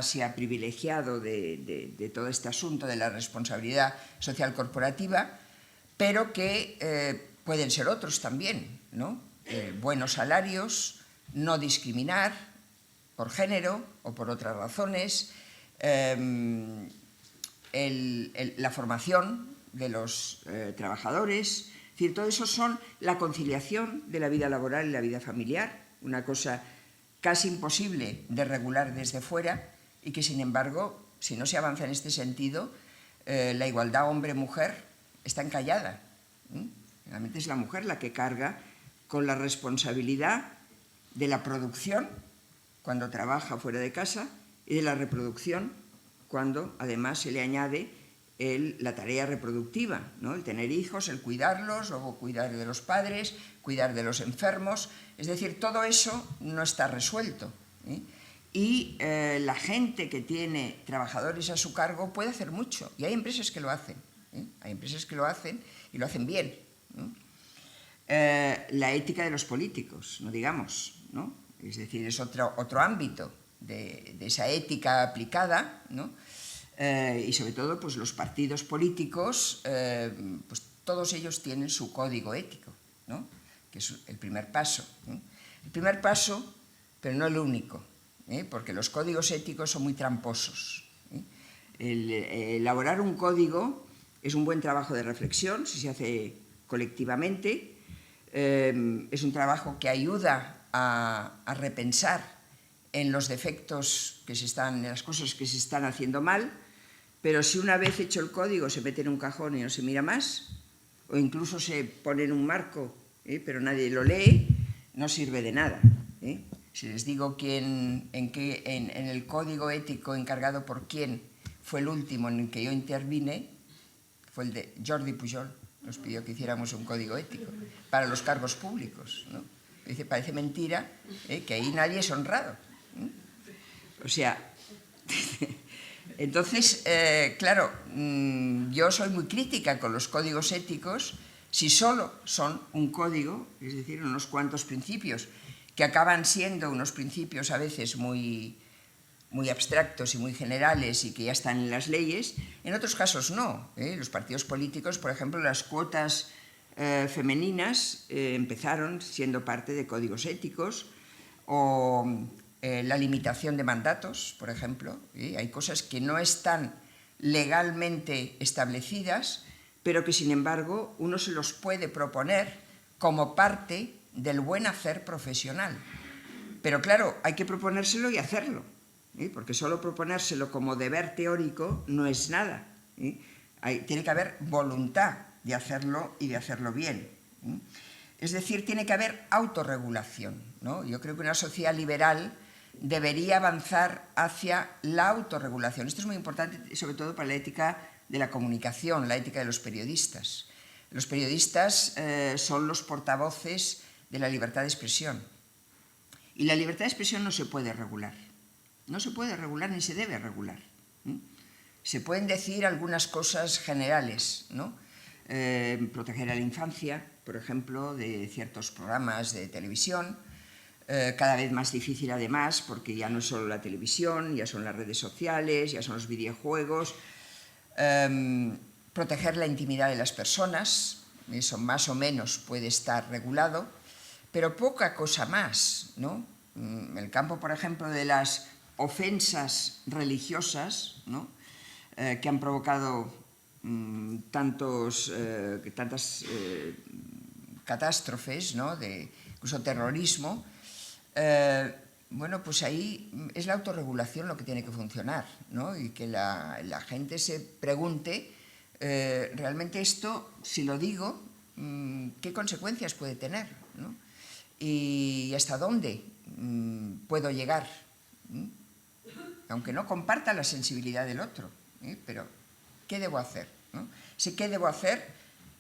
se ha privilegiado de todo este asunto de la responsabilidad social corporativa, pero que pueden ser otros también, ¿no? Buenos salarios, no discriminar por género o por otras razones, la formación de los trabajadores, es decir, todo eso son la conciliación de la vida laboral y la vida familiar, una cosa casi imposible de regular desde fuera y que, sin embargo, si no se avanza en este sentido, la igualdad hombre-mujer está encallada. Realmente es la mujer la que carga con la responsabilidad de la producción cuando trabaja fuera de casa, y de la reproducción, cuando además se le añade la tarea reproductiva, ¿no? El tener hijos, el cuidarlos, luego cuidar de los padres, cuidar de los enfermos. Es decir, todo eso no está resuelto, ¿eh? Y la gente que tiene trabajadores a su cargo puede hacer mucho, y hay empresas que lo hacen, ¿eh? Hay empresas que lo hacen y lo hacen bien, ¿no? La ética de los políticos, no digamos, ¿no? Es decir, es otro ámbito de esa ética aplicada, ¿no? Y sobre todo, pues los partidos políticos, pues todos ellos tienen su código ético, ¿no? Que es el primer paso, ¿eh? El primer paso, pero no el único, ¿eh? Porque los códigos éticos son muy tramposos, ¿eh? Elaborar un código es un buen trabajo de reflexión, si se hace colectivamente, es un trabajo que ayuda a repensar en los defectos en las cosas que se están haciendo mal, pero si una vez hecho el código se mete en un cajón y no se mira más, o incluso se pone en un marco, pero nadie lo lee, no sirve de nada, ¿eh? Si les digo en el código ético encargado por quién fue el último en el que yo intervine, fue el de Jordi Pujol. Nos pidió que hiciéramos un código ético para los cargos públicos, ¿no? Dice, parece mentira, que ahí nadie es honrado, ¿eh? O sea, entonces, claro, yo soy muy crítica con los códigos éticos si solo son un código, es decir, unos cuantos principios, que acaban siendo unos principios a veces muy abstractos y muy generales y que ya están en las leyes. En otros casos no, ¿eh? Los partidos políticos, por ejemplo, las cuotas femeninas empezaron siendo parte de códigos éticos, o la limitación de mandatos, por ejemplo, ¿eh? Hay cosas que no están legalmente establecidas, pero que sin embargo uno se los puede proponer como parte del buen hacer profesional. Pero claro, hay que proponérselo y hacerlo, ¿eh? Porque solo proponérselo como deber teórico no es nada, ¿eh? Tiene que haber voluntad de hacerlo y de hacerlo bien, ¿eh? Es decir, tiene que haber autorregulación, ¿no? Yo creo que una sociedad liberal debería avanzar hacia la autorregulación. Esto es muy importante, sobre todo para la ética de la comunicación, la ética de los periodistas. Los periodistas son los portavoces de la libertad de expresión. Y la libertad de expresión no se puede regular. No se puede regular ni se debe regular, ¿eh? Se pueden decir algunas cosas generales, ¿no? Proteger a la infancia, por ejemplo, de ciertos programas de televisión, cada vez más difícil además, porque ya no es solo la televisión, ya son las redes sociales, ya son los videojuegos. Proteger la intimidad de las personas, eso más o menos puede estar regulado, pero poca cosa más, ¿no? En el campo, por ejemplo, de las ofensas religiosas, ¿no? Que han provocado tantas catástrofes, ¿no? Incluso terrorismo, bueno, pues ahí es la autorregulación lo que tiene que funcionar, ¿no? Y que la gente se pregunte, realmente esto, si lo digo, ¿qué consecuencias puede tener, ¿no? Y hasta dónde puedo llegar, aunque no comparta la sensibilidad del otro, pero ¿qué debo hacer, ¿no? Sé qué debo hacer,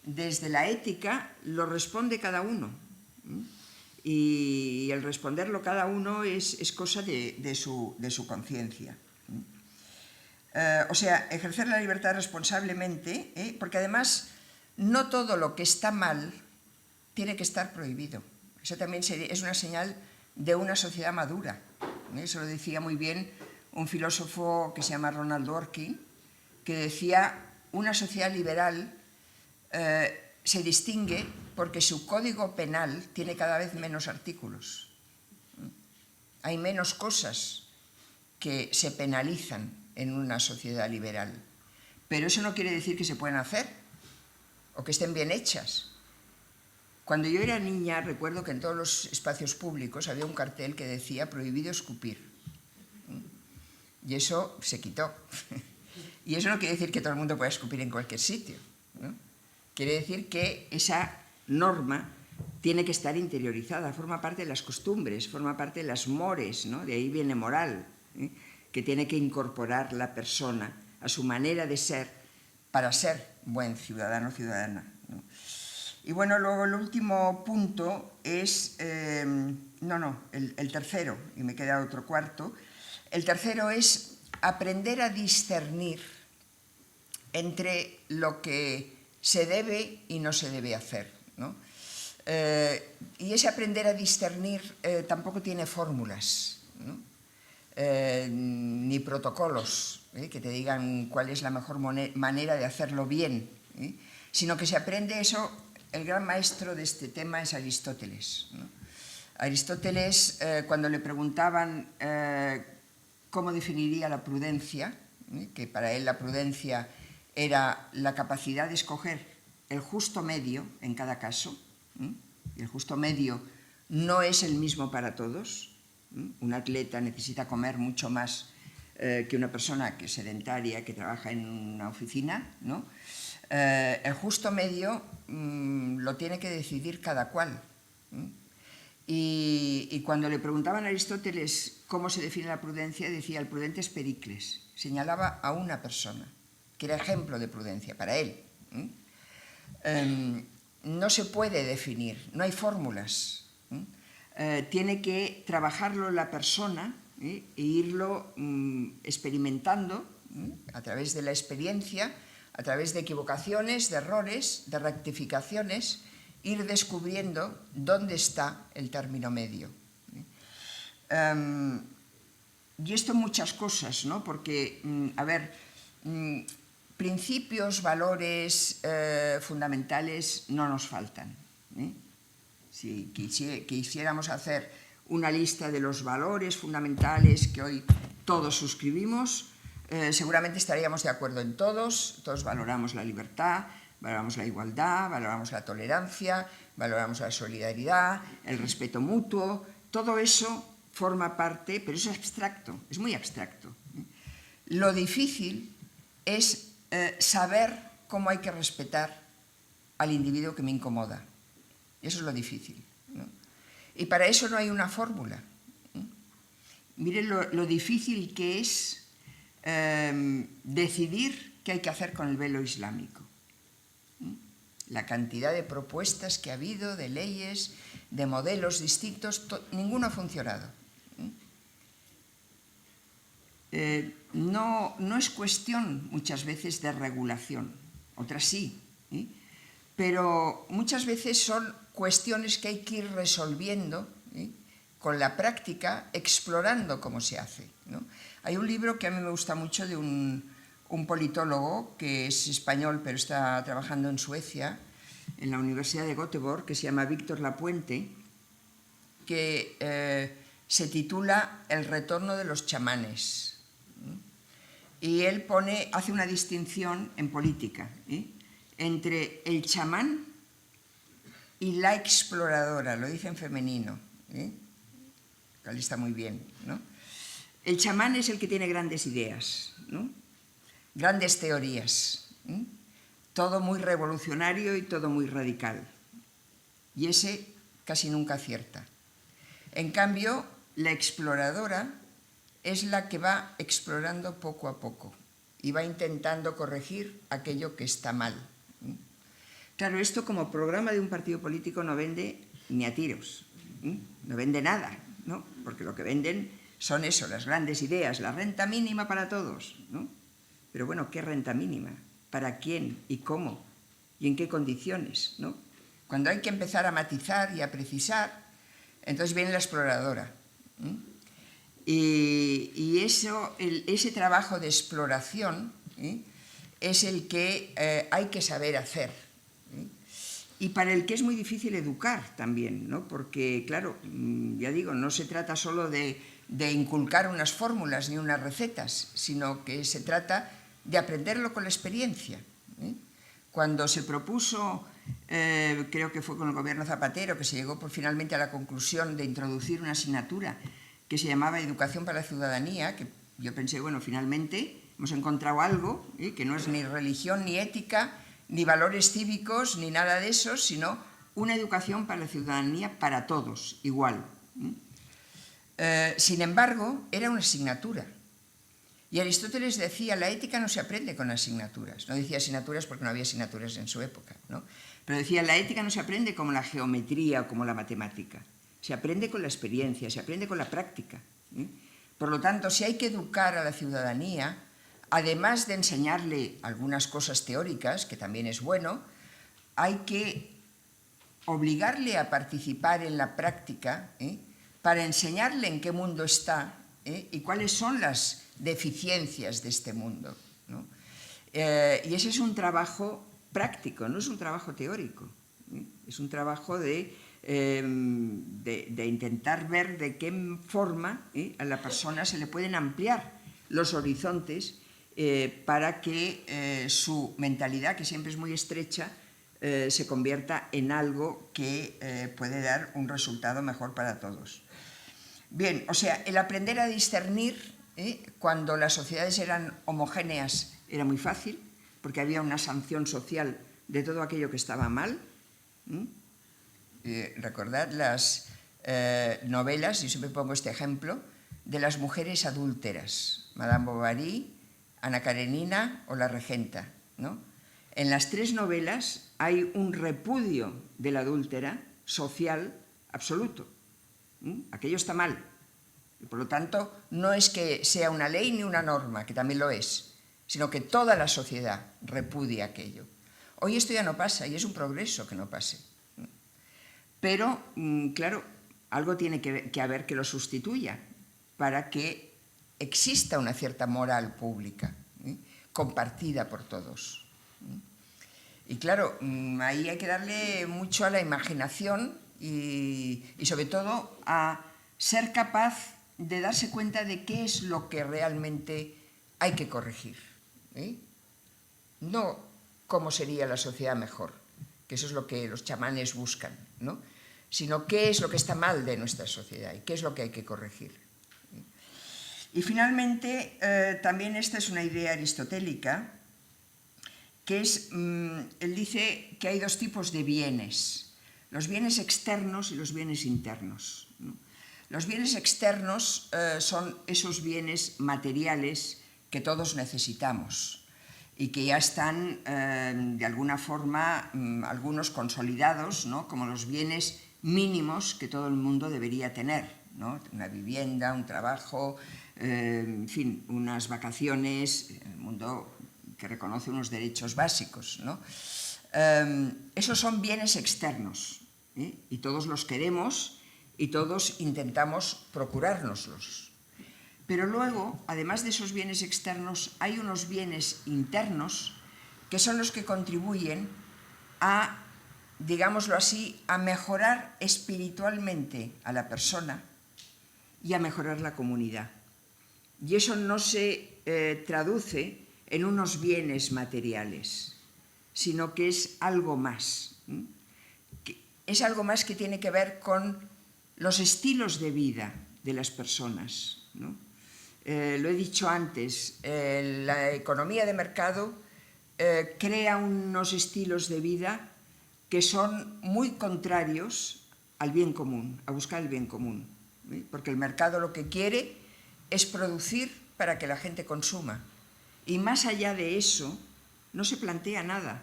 desde la ética lo responde cada uno, y el responderlo cada uno es cosa de su conciencia. O sea, ejercer la libertad responsablemente, porque además no todo lo que está mal tiene que estar prohibido. Eso también es una señal de una sociedad madura. Eso lo decía muy bien un filósofo que se llama Ronald Dworkin, que decía: una sociedad liberal se distingue porque su código penal tiene cada vez menos artículos. Hay menos cosas que se penalizan en una sociedad liberal. Pero eso no quiere decir que se puedan hacer o que estén bien hechas. Cuando yo era niña, recuerdo que en todos los espacios públicos había un cartel que decía prohibido escupir. Y eso se quitó. Y eso no quiere decir que todo el mundo pueda escupir en cualquier sitio, ¿no? Quiere decir que esa norma tiene que estar interiorizada, forma parte de las costumbres, forma parte de las mores, ¿no? De ahí viene moral, que tiene que incorporar la persona a su manera de ser para ser buen ciudadano o ciudadana, ¿no? Y bueno, luego el último punto es, el tercero, y me queda otro cuarto, el tercero es aprender a discernir entre lo que se debe y no se debe hacer, ¿no? Y ese aprender a discernir tampoco tiene fórmulas, ¿no? Ni protocolos que te digan cuál es la mejor manera de hacerlo bien, sino que se aprende eso. El gran maestro de este tema es Aristóteles, ¿no? Aristóteles, cuando le preguntaban cómo definiría la prudencia, que para él la prudencia era la capacidad de escoger el justo medio en cada caso, y el justo medio no es el mismo para todos. Un atleta necesita comer mucho más que una persona que es sedentaria, que trabaja en una oficina, ¿no? El justo medio lo tiene que decidir cada cual. Y cuando le preguntaban a Aristóteles cómo se define la prudencia, decía: el prudente es Pericles. Señalaba a una persona que era ejemplo de prudencia para él. No se puede definir, no hay fórmulas. Tiene que trabajarlo la persona e irlo experimentando a través de la experiencia, a través de equivocaciones, de errores, de rectificaciones, ir descubriendo dónde está el término medio. Y esto en muchas cosas, ¿no? Porque, principios, valores fundamentales no nos faltan. Si quisiéramos hacer una lista de los valores fundamentales que hoy todos suscribimos, seguramente estaríamos de acuerdo en todos valoramos la libertad, valoramos la igualdad, valoramos la tolerancia, valoramos la solidaridad, el respeto mutuo. Todo eso forma parte, pero eso es abstracto, es muy abstracto. Lo difícil es saber cómo hay que respetar al individuo que me incomoda. Eso es lo difícil, ¿no? Y para eso no hay una fórmula. Miren lo difícil que es decidir qué hay que hacer con el velo islámico. La cantidad de propuestas que ha habido, de leyes, de modelos distintos, ninguno ha funcionado. No es cuestión muchas veces de regulación, otras sí, pero muchas veces son cuestiones que hay que ir resolviendo con la práctica, explorando cómo se hace, ¿no? Hay un libro que a mí me gusta mucho de un politólogo que es español pero está trabajando en Suecia, en la Universidad de Göteborg, que se llama Víctor Lapuente, que se titula El retorno de los chamanes. Y él hace una distinción en política entre el chamán y la exploradora, lo dice en femenino, que está muy bien, ¿no? El chamán es el que tiene grandes ideas, ¿no? Grandes teorías, todo muy revolucionario y todo muy radical. Y ese casi nunca acierta. En cambio, la exploradora es la que va explorando poco a poco y va intentando corregir aquello que está mal. Claro, esto como programa de un partido político no vende ni a tiros, no vende nada, ¿no? Porque lo que venden son eso, las grandes ideas, la renta mínima para todos, ¿no? Pero bueno, ¿qué renta mínima? ¿Para quién? ¿Y cómo? ¿Y en qué condiciones? ¿No? Cuando hay que empezar a matizar y a precisar, entonces viene la exploradora. Y ese trabajo de exploración es el que hay que saber hacer. Y para el que es muy difícil educar también, ¿no? Porque, claro, ya digo, no se trata solo de inculcar unas fórmulas ni unas recetas, sino que se trata de aprenderlo con la experiencia. Cuando se propuso, creo que fue con el gobierno Zapatero, que se llegó finalmente a la conclusión de introducir una asignatura que se llamaba Educación para la Ciudadanía, que yo pensé, bueno, finalmente hemos encontrado algo que no es ni religión, ni ética, ni valores cívicos, ni nada de eso, sino una educación para la ciudadanía para todos, igual. Sin embargo, era una asignatura. Y Aristóteles decía, la ética no se aprende con asignaturas. No decía asignaturas porque no había asignaturas en su época, ¿no? Pero decía, la ética no se aprende como la geometría o como la matemática. Se aprende con la experiencia, se aprende con la práctica. Por lo tanto, si hay que educar a la ciudadanía, además de enseñarle algunas cosas teóricas, que también es bueno, hay que obligarle a participar en la práctica, para enseñarle en qué mundo está y cuáles son las deficiencias de este mundo, ¿no? Y ese es un trabajo práctico, no es un trabajo teórico, es un trabajo de intentar ver de qué forma a la persona se le pueden ampliar los horizontes para que su mentalidad, que siempre es muy estrecha, se convierta en algo que puede dar un resultado mejor para todos. Bien, o sea, el aprender a discernir cuando las sociedades eran homogéneas era muy fácil, porque había una sanción social de todo aquello que estaba mal. Recordad las novelas, y siempre pongo este ejemplo, de las mujeres adúlteras, Madame Bovary, Ana Karenina o La Regenta, ¿no? En las tres novelas hay un repudio de la adúltera social absoluto. Aquello está mal. Y por lo tanto, no es que sea una ley ni una norma, que también lo es, sino que toda la sociedad repudia aquello. Hoy esto ya no pasa y es un progreso que no pase. Pero, claro, algo tiene que haber que lo sustituya para que exista una cierta moral pública, compartida por todos. Y claro, ahí hay que darle mucho a la imaginación y sobre todo a ser capaz de darse cuenta de qué es lo que realmente hay que corregir. No cómo sería la sociedad mejor, que eso es lo que los chamanes buscan, ¿no? Sino qué es lo que está mal de nuestra sociedad y qué es lo que hay que corregir. Y finalmente, también esta es una idea aristotélica, que es, él dice que hay dos tipos de bienes, los bienes externos y los bienes internos, ¿no? Los bienes externos son esos bienes materiales que todos necesitamos y que ya están, de alguna forma, algunos consolidados, ¿no? Como los bienes mínimos que todo el mundo debería tener, ¿no? Una vivienda, un trabajo, en fin, unas vacaciones, el mundo que reconoce unos derechos básicos, ¿no? Esos son bienes externos, y todos los queremos y todos intentamos procurárnoslos. Pero luego, además de esos bienes externos, hay unos bienes internos que son los que contribuyen a, digámoslo así, a mejorar espiritualmente a la persona y a mejorar la comunidad. Y eso no se traduce en unos bienes materiales, sino que es algo más. Es algo más que tiene que ver con los estilos de vida de las personas, ¿no? Lo he dicho antes, la economía de mercado crea unos estilos de vida que son muy contrarios al bien común, a buscar el bien común, porque el mercado lo que quiere es producir para que la gente consuma. Y más allá de eso, no se plantea nada,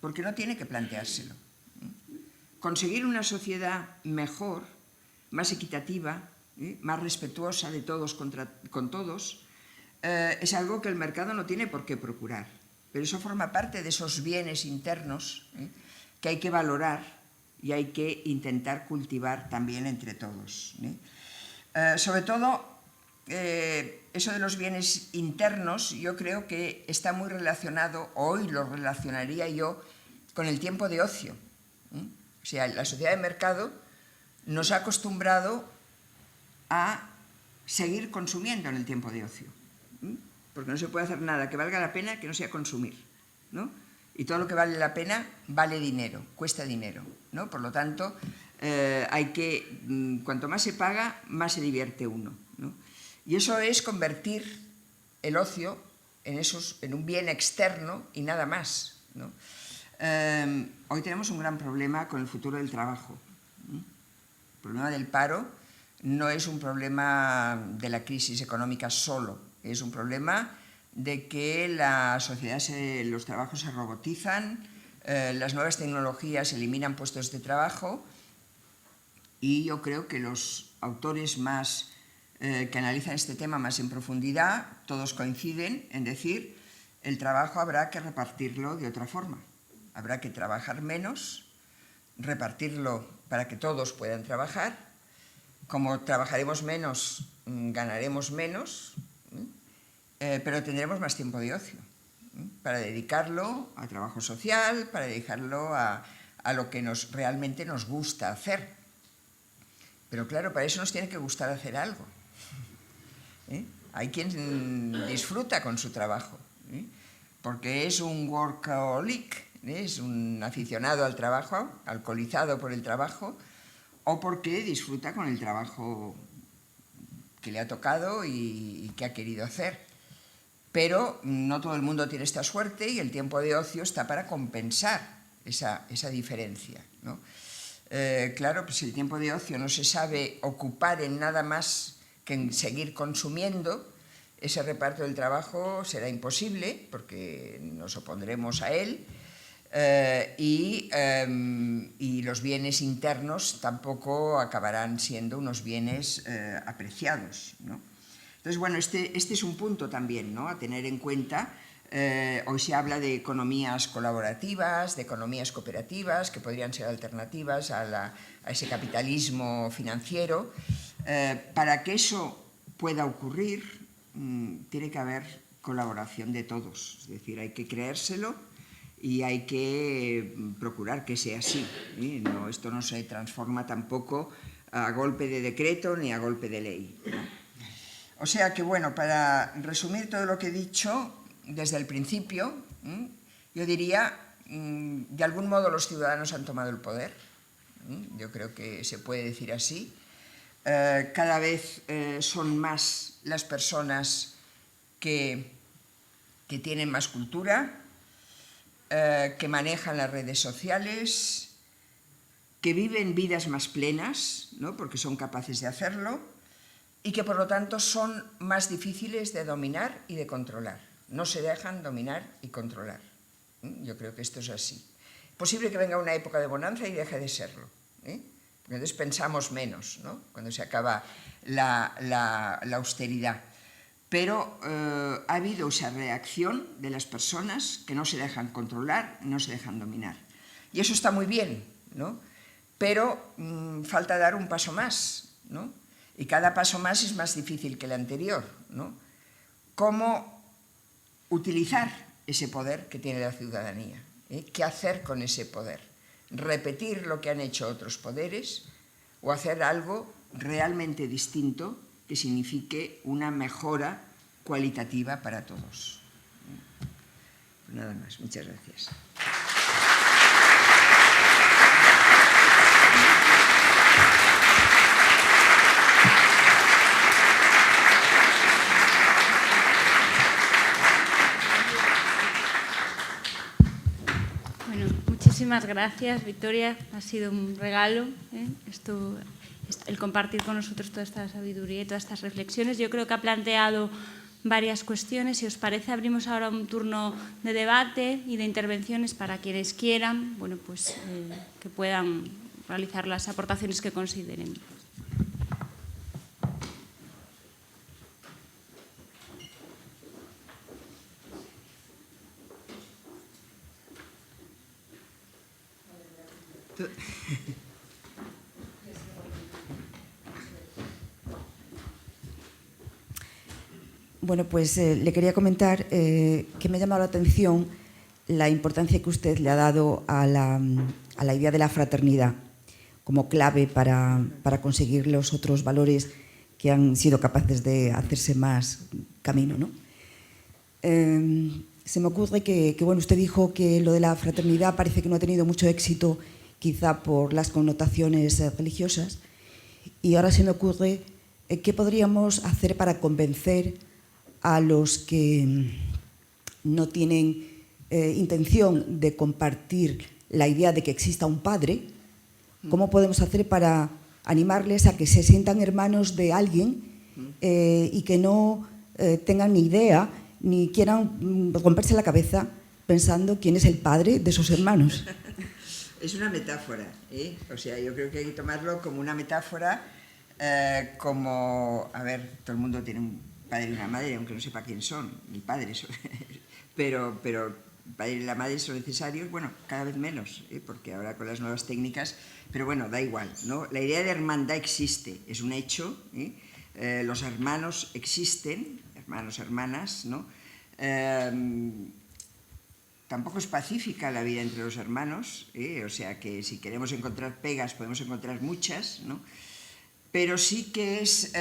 porque no tiene que planteárselo. Conseguir una sociedad mejor, más equitativa, más respetuosa de todos con todos, es algo que el mercado no tiene por qué procurar. Pero eso forma parte de esos bienes internos que hay que valorar y hay que intentar cultivar también entre todos. Sobre todo, eso de los bienes internos yo creo que está muy relacionado, hoy lo relacionaría yo, con el tiempo de ocio. O sea, la sociedad de mercado nos ha acostumbrado a seguir consumiendo en el tiempo de ocio, porque no se puede hacer nada que valga la pena que no sea consumir, ¿no? Y todo lo que vale la pena vale dinero, cuesta dinero, ¿no? Por lo tanto, cuanto más se paga, más se divierte uno, ¿no? Y eso es convertir el ocio en un bien externo y nada más, ¿no? Hoy tenemos un gran problema con el futuro del trabajo. El problema del paro no es un problema de la crisis económica solo, es un problema de que la sociedad, los trabajos se robotizan, las nuevas tecnologías eliminan puestos de trabajo, y yo creo que los autores más que analizan este tema más en profundidad, todos coinciden en decir el trabajo habrá que repartirlo de otra forma. Habrá que trabajar menos, repartirlo para que todos puedan trabajar. Como trabajaremos menos, ganaremos menos, pero tendremos más tiempo de ocio para dedicarlo a trabajo social, para dedicarlo a lo que realmente nos gusta hacer. Pero claro, para eso nos tiene que gustar hacer algo. Hay quien disfruta con su trabajo, porque es un workaholic, es un aficionado al trabajo, alcoholizado por el trabajo, o porque disfruta con el trabajo que le ha tocado y que ha querido hacer. Pero no todo el mundo tiene esta suerte y el tiempo de ocio está para compensar esa diferencia, ¿no? Claro, pues si el tiempo de ocio no se sabe ocupar en nada más que en seguir consumiendo, ese reparto del trabajo será imposible porque nos opondremos a él, y los bienes internos tampoco acabarán siendo unos bienes apreciados, ¿no? Entonces, bueno, este es un punto también, ¿no?, a tener en cuenta. Hoy se habla de economías colaborativas, de economías cooperativas, que podrían ser alternativas a ese capitalismo financiero. Para que eso pueda ocurrir, tiene que haber colaboración de todos. Es decir, hay que creérselo y hay que procurar que sea así, ¿eh? Esto no se transforma tampoco a golpe de decreto ni a golpe de ley, ¿no? O sea que, bueno, para resumir todo lo que he dicho desde el principio, yo diría, de algún modo los ciudadanos han tomado el poder. Yo creo que se puede decir así. Cada vez son más las personas que tienen más cultura, que manejan las redes sociales, que viven vidas más plenas, ¿no?, porque son capaces de hacerlo, y que por lo tanto son más difíciles de dominar y de controlar. No se dejan dominar y controlar. Yo creo que esto es así. Es posible que venga una época de bonanza y deje de serlo, porque entonces pensamos menos, ¿no?, cuando se acaba la austeridad. Pero ha habido esa reacción de las personas que no se dejan controlar, no se dejan dominar. Y eso está muy bien, ¿no?, pero falta dar un paso más, ¿no?, y cada paso más es más difícil que el anterior, ¿no? ¿Cómo utilizar ese poder que tiene la ciudadanía? ¿Qué hacer con ese poder? ¿Repetir lo que han hecho otros poderes o hacer algo realmente distinto que signifique una mejora cualitativa para todos? Nada más, muchas gracias. Muchísimas gracias, Victoria. Ha sido un regalo, el compartir con nosotros toda esta sabiduría y todas estas reflexiones. Yo creo que ha planteado varias cuestiones. Si os parece, abrimos ahora un turno de debate y de intervenciones para quienes quieran, bueno, pues, que puedan realizar las aportaciones que consideren. Bueno, pues le quería comentar que me ha llamado la atención la importancia que usted le ha dado a la idea de la fraternidad como clave para conseguir los otros valores que han sido capaces de hacerse más camino, ¿no? Se me ocurre que bueno, usted dijo que lo de la fraternidad parece que no ha tenido mucho éxito, quizá por las connotaciones religiosas, y ahora se me ocurre qué podríamos hacer para convencer a los que no tienen intención de compartir la idea de que exista un padre, ¿cómo podemos hacer para animarles a que se sientan hermanos de alguien y que no tengan ni idea ni quieran romperse la cabeza pensando quién es el padre de sus hermanos? Es una metáfora, ¿eh? O sea, yo creo que hay que tomarlo como una metáfora, como, a ver, todo el mundo tiene un padre y una madre, aunque no sepa quién son, ni padres, pero el padre y la madre son necesarios, bueno, cada vez menos, porque ahora con las nuevas técnicas, pero bueno, da igual, ¿no? La idea de hermandad existe, es un hecho, los hermanos existen, hermanos, hermanas, ¿no? Tampoco es pacífica la vida entre los hermanos, o sea que si queremos encontrar pegas podemos encontrar muchas, ¿no? Pero sí que es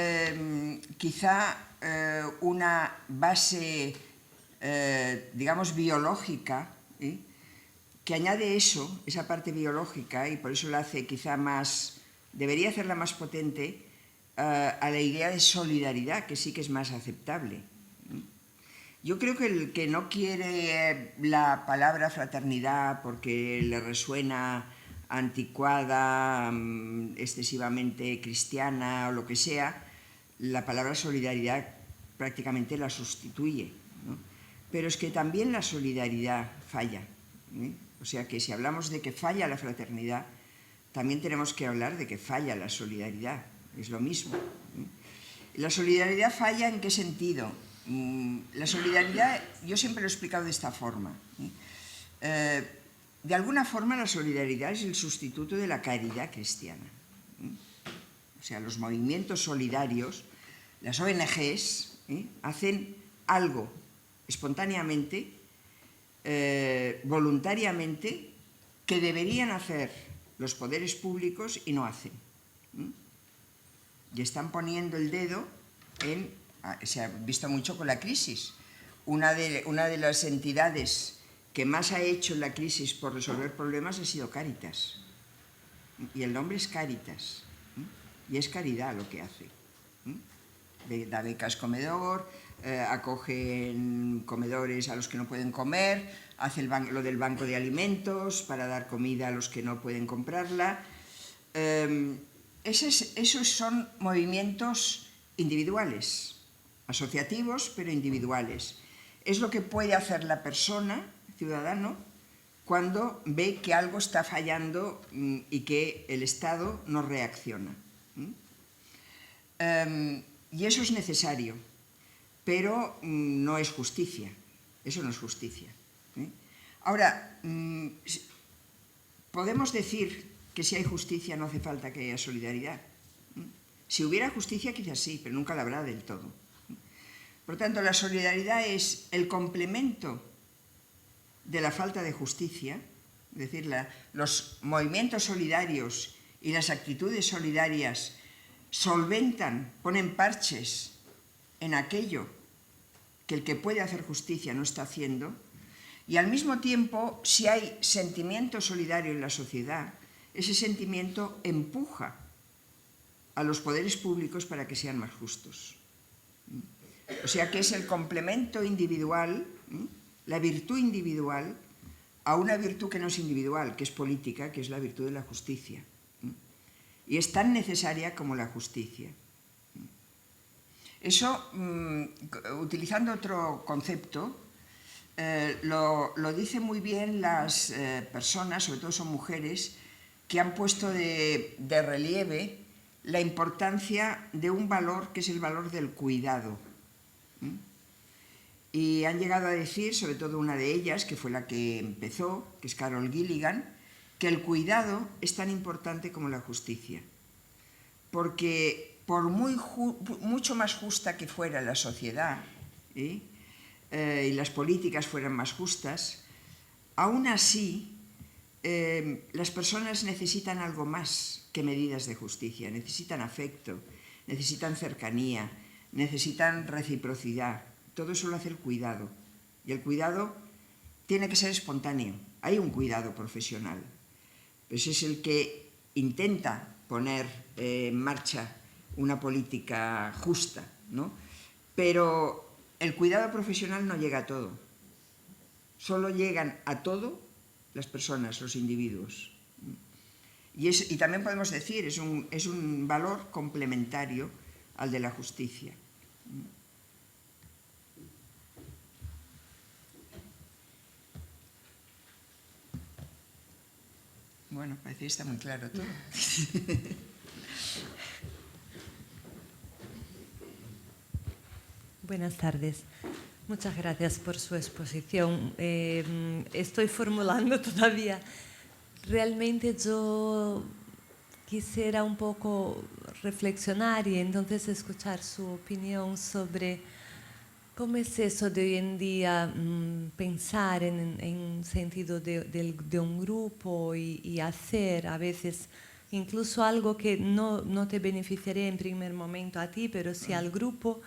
quizá una base, digamos, biológica, que añade eso, esa parte biológica, y por eso la hace quizá más, debería hacerla más potente, a la idea de solidaridad, que sí que es más aceptable. Yo creo que el que no quiere la palabra fraternidad porque le resuena anticuada, excesivamente cristiana o lo que sea, la palabra solidaridad prácticamente la sustituye, ¿no? Pero es que también la solidaridad falla, ¿eh? O sea que si hablamos de que falla la fraternidad, también tenemos que hablar de que falla la solidaridad, es lo mismo, ¿eh? ¿La solidaridad falla en qué sentido? La solidaridad, yo siempre lo he explicado de esta forma, ¿eh? De alguna forma la solidaridad es el sustituto de la caridad cristiana, ¿eh? O sea, los movimientos solidarios, las ONGs, hacen algo espontáneamente, voluntariamente, que deberían hacer los poderes públicos y no hacen, ¿eh? Y están poniendo el dedo en... Se ha visto mucho con la crisis. Una de las entidades que más ha hecho en la crisis por resolver problemas ha sido Cáritas. Y el nombre es Cáritas. Y es caridad lo que hace. Da becas comedor, acoge en comedores a los que no pueden comer, hace lo del banco de alimentos para dar comida a los que no pueden comprarla. Esos son movimientos individuales, asociativos pero individuales. Es lo que puede hacer la persona, ciudadano, cuando ve que algo está fallando y que el Estado no reacciona. Y eso es necesario, pero no es justicia, eso no es justicia. Ahora, podemos decir que si hay justicia no hace falta que haya solidaridad. Si hubiera justicia quizás sí, pero nunca la habrá del todo. Por lo tanto, la solidaridad es el complemento de la falta de justicia, es decir, los movimientos solidarios y las actitudes solidarias solventan, ponen parches en aquello que el que puede hacer justicia no está haciendo, y al mismo tiempo, si hay sentimiento solidario en la sociedad, ese sentimiento empuja a los poderes públicos para que sean más justos. O sea que es el complemento individual, la virtud individual, a una virtud que no es individual, que es política, que es la virtud de la justicia. Y es tan necesaria como la justicia. Eso, utilizando otro concepto, lo dicen muy bien las personas, sobre todo son mujeres, que han puesto de relieve la importancia de un valor que es el valor del cuidado. Y han llegado a decir, sobre todo una de ellas, que fue la que empezó, que es Carol Gilligan, que el cuidado es tan importante como la justicia. Porque por mucho más justa que fuera la sociedad y las políticas fueran más justas, aún así las personas necesitan algo más que medidas de justicia, necesitan afecto, necesitan cercanía, necesitan reciprocidad. Todo eso lo hace el cuidado. Y el cuidado tiene que ser espontáneo. Hay un cuidado profesional. Ese es el que intenta poner en marcha una política justa, ¿no? Pero el cuidado profesional no llega a todo. Solo llegan a todo las personas, los individuos. Y también podemos decir, es un valor complementario al de la justicia. Bueno, parece que está muy claro todo. Buenas tardes. Muchas gracias por su exposición. Estoy formulando todavía. Realmente yo quisiera un poco reflexionar y entonces escuchar su opinión sobre cómo es eso de hoy en día pensar en sentido de un grupo y hacer a veces incluso algo que no te beneficiaría en primer momento a ti, pero sí al grupo,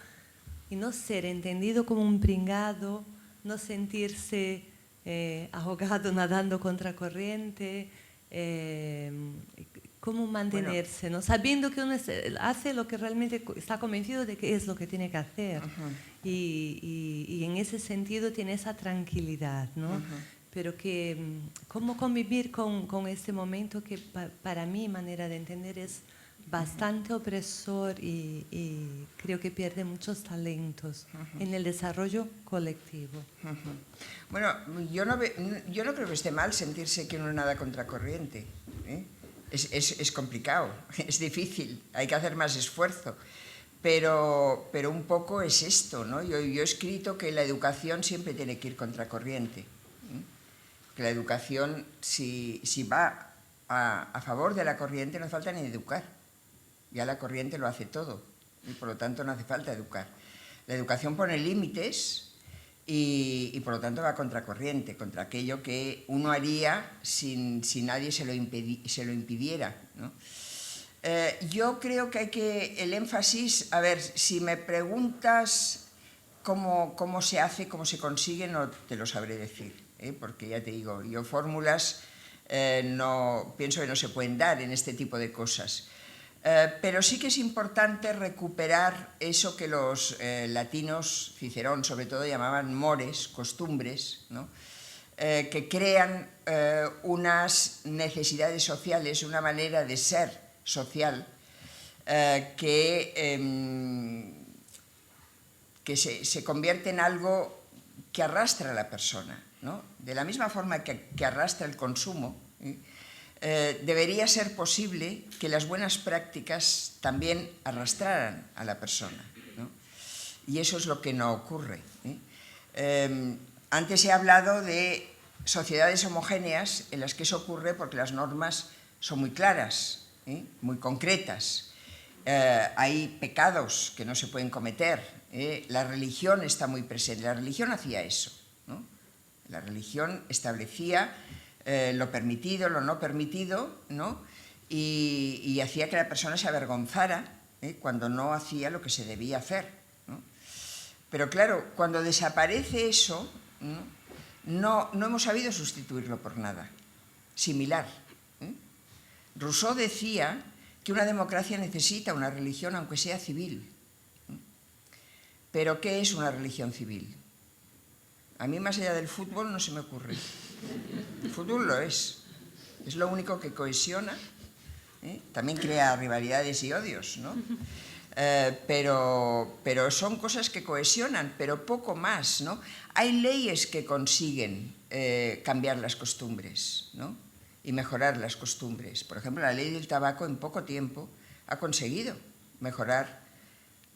y no ser entendido como un pringado, no sentirse ahogado nadando contra corriente, cómo mantenerse, ¿no? Sabiendo que uno hace lo que realmente está convencido de que es lo que tiene que hacer. Y en ese sentido tiene esa tranquilidad, ¿no? Pero que cómo convivir con este momento que para mi manera de entender es bastante opresor y creo que pierde muchos talentos en el desarrollo colectivo. Bueno, yo no creo que esté mal sentirse que uno nada contracorriente, ¿eh? Es complicado, es difícil, hay que hacer más esfuerzo, pero un poco es esto, ¿no? Yo he escrito que la educación siempre tiene que ir contracorriente, ¿eh? Que la educación, si va a favor de la corriente, no hace falta ni educar. Ya la corriente lo hace todo y por lo tanto no hace falta educar. La educación pone límites y por lo tanto va a contracorriente, contra aquello que uno haría si nadie se lo impidiera, ¿no? Yo creo que el énfasis, a ver, si me preguntas cómo se hace, cómo se consigue, no te lo sabré decir, ¿eh? Porque ya te digo, yo fórmulas pienso que no se pueden dar en este tipo de cosas. Pero sí que es importante recuperar eso que los latinos, Cicerón sobre todo, llamaban mores, costumbres, ¿no? Que crean unas necesidades sociales, una manera de ser social que se convierte en algo que arrastra a la persona, ¿no? De la misma forma que arrastra el consumo, ¿eh? Debería ser posible que las buenas prácticas también arrastraran a la persona, ¿no? Y eso es lo que no ocurre, ¿eh? Antes he hablado de sociedades homogéneas en las que eso ocurre porque las normas son muy claras, ¿eh? Muy concretas. Hay pecados que no se pueden cometer, ¿eh? La religión está muy presente. La religión hacía eso, ¿no? La religión establecía lo permitido, lo no permitido, ¿no? Y hacía que la persona se avergonzara, ¿eh? Cuando no hacía lo que se debía hacer, ¿no? Pero claro, cuando desaparece eso, no hemos sabido sustituirlo por nada similar, ¿eh? Rousseau decía que una democracia necesita una religión, aunque sea civil. ¿Pero qué es una religión civil? A mí, más allá del fútbol, no se me ocurre. El fútbol lo es lo único que cohesiona, ¿eh? También crea rivalidades y odios, ¿no? Pero son cosas que cohesionan, pero poco más, ¿no? Hay leyes que consiguen cambiar las costumbres, ¿no? Y mejorar las costumbres. Por ejemplo, la ley del tabaco en poco tiempo ha conseguido mejorar.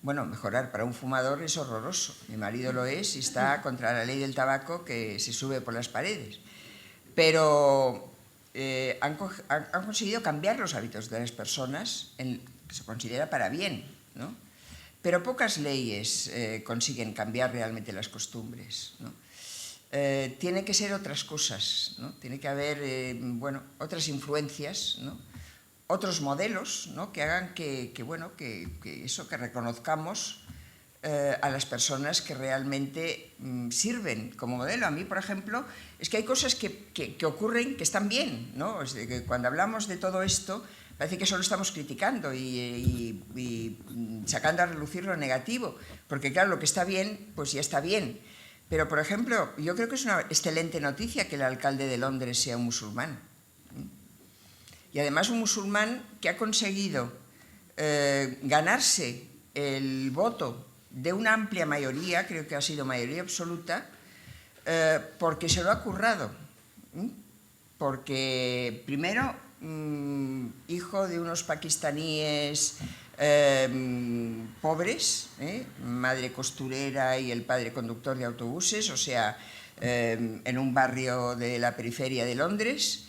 Bueno, mejorar para un fumador es horroroso. Mi marido lo es y está contra la ley del tabaco que se sube por las paredes. Pero han conseguido cambiar los hábitos de las personas, que se considera para bien, ¿no? Pero pocas leyes consiguen cambiar realmente las costumbres, ¿no? Tiene que ser otras cosas, ¿no? Tiene que haber otras influencias, ¿no? Otros modelos, ¿no? Que hagan que reconozcamos a las personas que realmente sirven como modelo. A mí, por ejemplo, es que hay cosas que ocurren que están bien, ¿no? Es de que cuando hablamos de todo esto parece que solo estamos criticando y sacando a relucir lo negativo, porque claro, lo que está bien, pues ya está bien. Pero, por ejemplo, yo creo que es una excelente noticia que el alcalde de Londres sea un musulmán. Y además un musulmán que ha conseguido ganarse el voto de una amplia mayoría, creo que ha sido mayoría absoluta, porque se lo ha currado. Porque, primero, hijo de unos pakistaníes pobres, madre costurera y el padre conductor de autobuses, o sea, en un barrio de la periferia de Londres,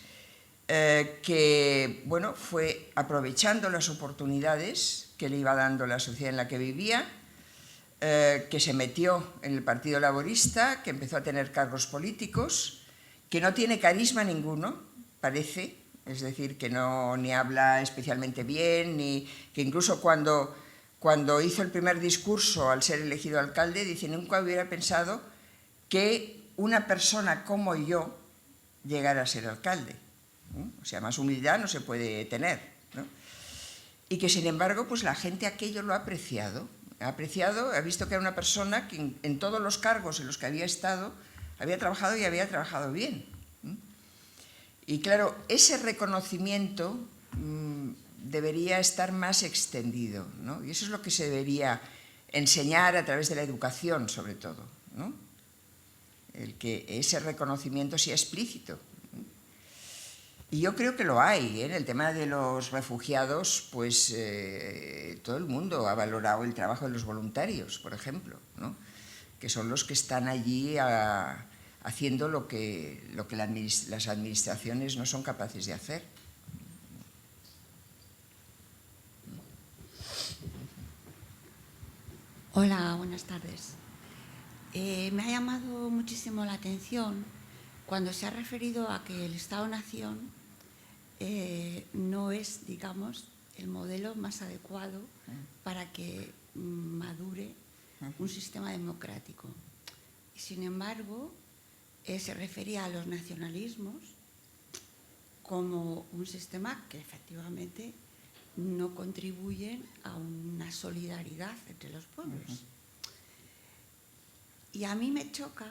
que, bueno, fue aprovechando las oportunidades que le iba dando la sociedad en la que vivía, que se metió en el Partido Laborista, que empezó a tener cargos políticos, que no tiene carisma ninguno, parece, es decir, que no ni habla especialmente bien, ni que incluso cuando hizo el primer discurso al ser elegido alcalde, dice, nunca hubiera pensado que una persona como yo llegara a ser alcalde. O sea, más humildad no se puede tener, ¿no? Y que, sin embargo, pues la gente aquello lo ha apreciado, ha visto que era una persona que en todos los cargos en los que había estado, había trabajado y había trabajado bien. Y claro, ese reconocimiento debería estar más extendido, ¿no? Y eso es lo que se debería enseñar a través de la educación, sobre todo, ¿no? El que ese reconocimiento sea explícito. Y yo creo que lo hay, ¿eh? En el tema de los refugiados, pues todo el mundo ha valorado el trabajo de los voluntarios, por ejemplo, ¿no? Que son los que están allí haciendo lo que las administraciones no son capaces de hacer. Hola, buenas tardes. Me ha llamado muchísimo la atención cuando se ha referido a que el Estado-Nación no es, digamos, el modelo más adecuado para que madure un sistema democrático. Y, sin embargo, se refería a los nacionalismos como un sistema que efectivamente no contribuyen a una solidaridad entre los pueblos. Y a mí me choca,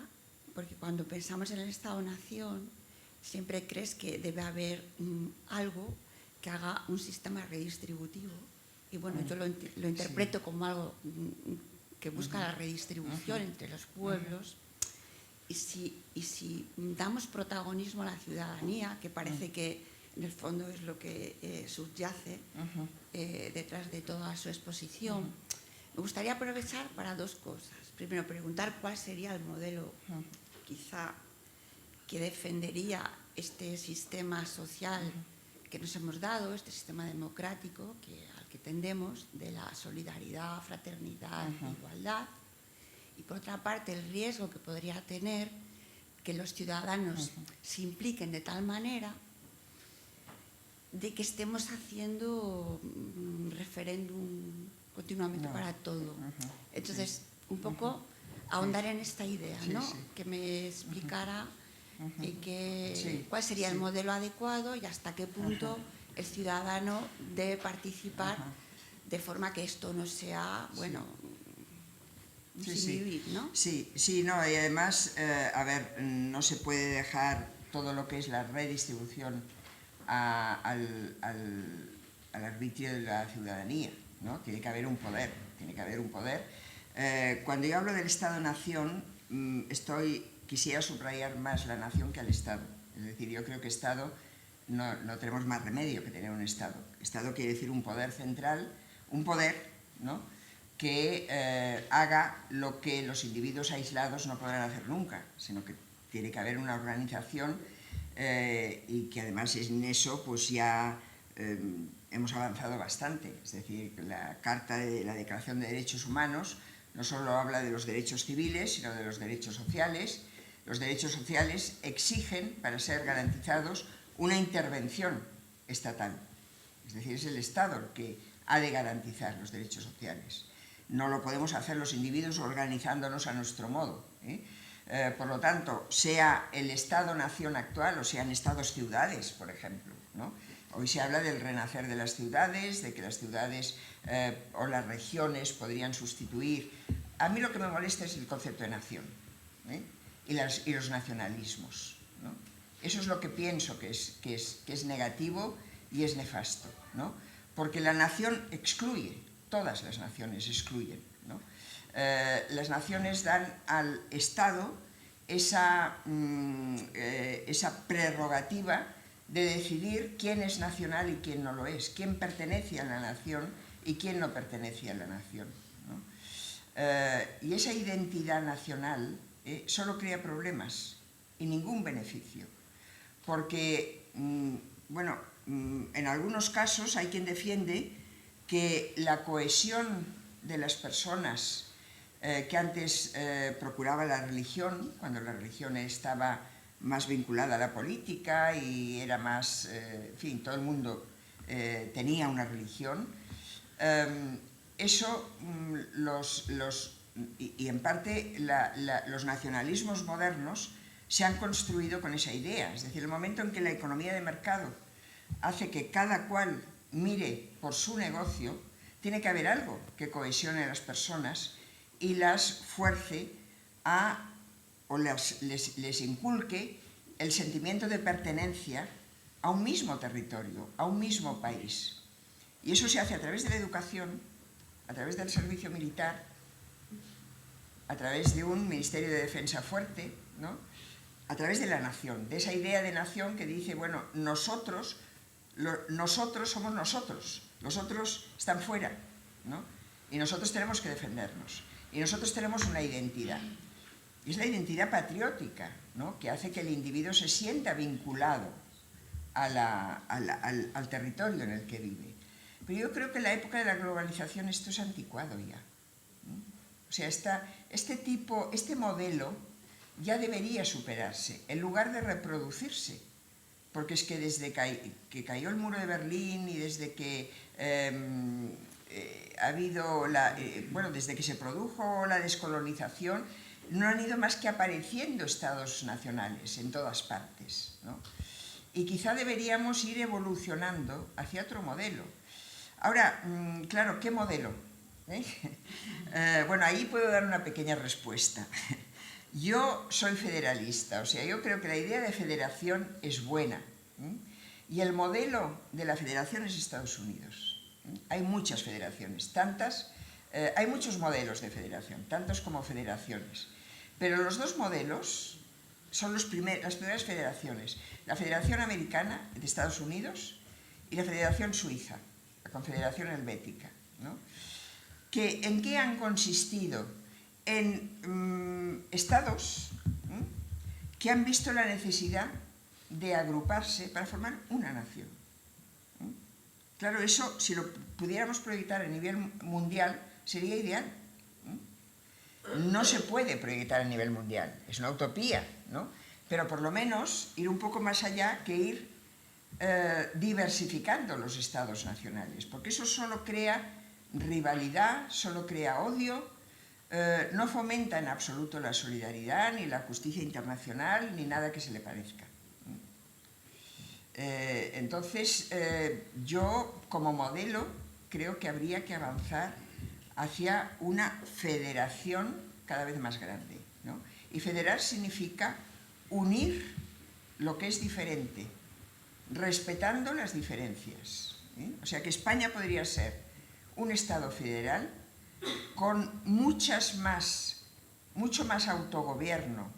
porque cuando pensamos en el Estado-Nación, siempre crees que debe haber algo que haga un sistema redistributivo. Y bueno, yo lo interpreto como algo que busca la redistribución entre los pueblos. Y si damos protagonismo a la ciudadanía, que parece que en el fondo es lo que subyace detrás de toda su exposición, me gustaría aprovechar para dos cosas. Primero, preguntar cuál sería el modelo, quizá, que defendería este sistema social que nos hemos dado, este sistema democrático al que tendemos, de la solidaridad, fraternidad, igualdad. Y por otra parte, el riesgo que podría tener que los ciudadanos se impliquen de tal manera de que estemos haciendo referéndum continuamente para todo. Entonces, un poco ahondar en esta idea, ¿no? Que me explicara cuál sería el modelo adecuado y hasta qué punto el ciudadano debe participar de forma que esto no sea, bueno, sin vivir, ¿no? Sí, no, y además, a ver, no se puede dejar todo lo que es la redistribución al arbitrio de la ciudadanía, ¿no? Tiene que haber un poder, Cuando yo hablo del Estado-Nación, quisiera subrayar más la nación que al Estado. Es decir, yo creo que Estado no tenemos más remedio que tener un Estado. Estado quiere decir un poder central, un poder, ¿no?, que haga lo que los individuos aislados no podrán hacer nunca, sino que tiene que haber una organización y que además en eso pues ya hemos avanzado bastante. Es decir, la Carta de la Declaración de Derechos Humanos no solo habla de los derechos civiles, sino de los derechos sociales. Los derechos sociales exigen, para ser garantizados, una intervención estatal. Es decir, es el Estado el que ha de garantizar los derechos sociales. No lo podemos hacer los individuos organizándonos a nuestro modo, por lo tanto, sea el Estado-Nación actual o sean Estados-ciudades, por ejemplo, ¿no? Hoy se habla del renacer de las ciudades, de que las ciudades o las regiones podrían sustituir. A mí lo que me molesta es el concepto de nación. y los nacionalismos, ¿no? Eso es lo que pienso que es negativo y es nefasto, ¿no? Porque la nación excluye, todas las naciones excluyen, ¿no? Las naciones dan al Estado esa prerrogativa de decidir quién es nacional y quién no lo es, quién pertenece a la nación y quién no pertenece a la nación, ¿no? Y esa identidad nacional solo crea problemas y ningún beneficio, porque, bueno, en algunos casos hay quien defiende que la cohesión de las personas que antes procuraba la religión, cuando la religión estaba más vinculada a la política y era más, en fin, todo el mundo tenía una religión, eso y en parte los nacionalismos modernos se han construido con esa idea. Es decir, el momento en que la economía de mercado hace que cada cual mire por su negocio, tiene que haber algo que cohesione a las personas y las fuerce o les inculque el sentimiento de pertenencia a un mismo territorio, a un mismo país. Y eso se hace a través de la educación, a través del servicio militar, a través de un Ministerio de Defensa fuerte, ¿no? A través de la nación, de esa idea de nación que dice, bueno, nosotros somos nosotros, los otros están fuera, ¿no? Y nosotros tenemos que defendernos, y nosotros tenemos una identidad. Y es la identidad patriótica, ¿no? Que hace que el individuo se sienta vinculado al territorio en el que vive. Pero yo creo que en la época de la globalización esto es anticuado ya, ¿no? O sea, este modelo ya debería superarse, en lugar de reproducirse. Porque es que desde que cayó el muro de Berlín y desde que ha habido desde que se produjo la descolonización, no han ido más que apareciendo estados nacionales en todas partes, ¿no? Y quizá deberíamos ir evolucionando hacia otro modelo. Ahora, claro, ¿qué modelo? Bueno, ahí puedo dar una pequeña respuesta. Yo soy federalista, o sea, yo creo que la idea de federación es buena, y el modelo de la federación es Estados Unidos. Hay muchas federaciones, hay muchos modelos de federación, tantos como federaciones, pero los dos modelos son las primeras federaciones, la Federación Americana de Estados Unidos y la Federación Suiza, la Confederación Helvética, ¿no? ¿En qué han consistido? En estados que han visto la necesidad de agruparse para formar una nación. Claro, eso, si lo pudiéramos proyectar a nivel mundial, sería ideal. No se puede proyectar a nivel mundial, es una utopía, ¿no? Pero por lo menos ir un poco más allá que ir diversificando los estados nacionales, porque eso solo crea rivalidad, solo crea odio, no fomenta en absoluto la solidaridad, ni la justicia internacional, ni nada que se le parezca. Entonces, yo como modelo creo que habría que avanzar hacia una federación cada vez más grande, ¿no? Y federar significa unir lo que es diferente, respetando las diferencias, ¿eh? O sea que España podría ser un Estado federal con mucho más autogobierno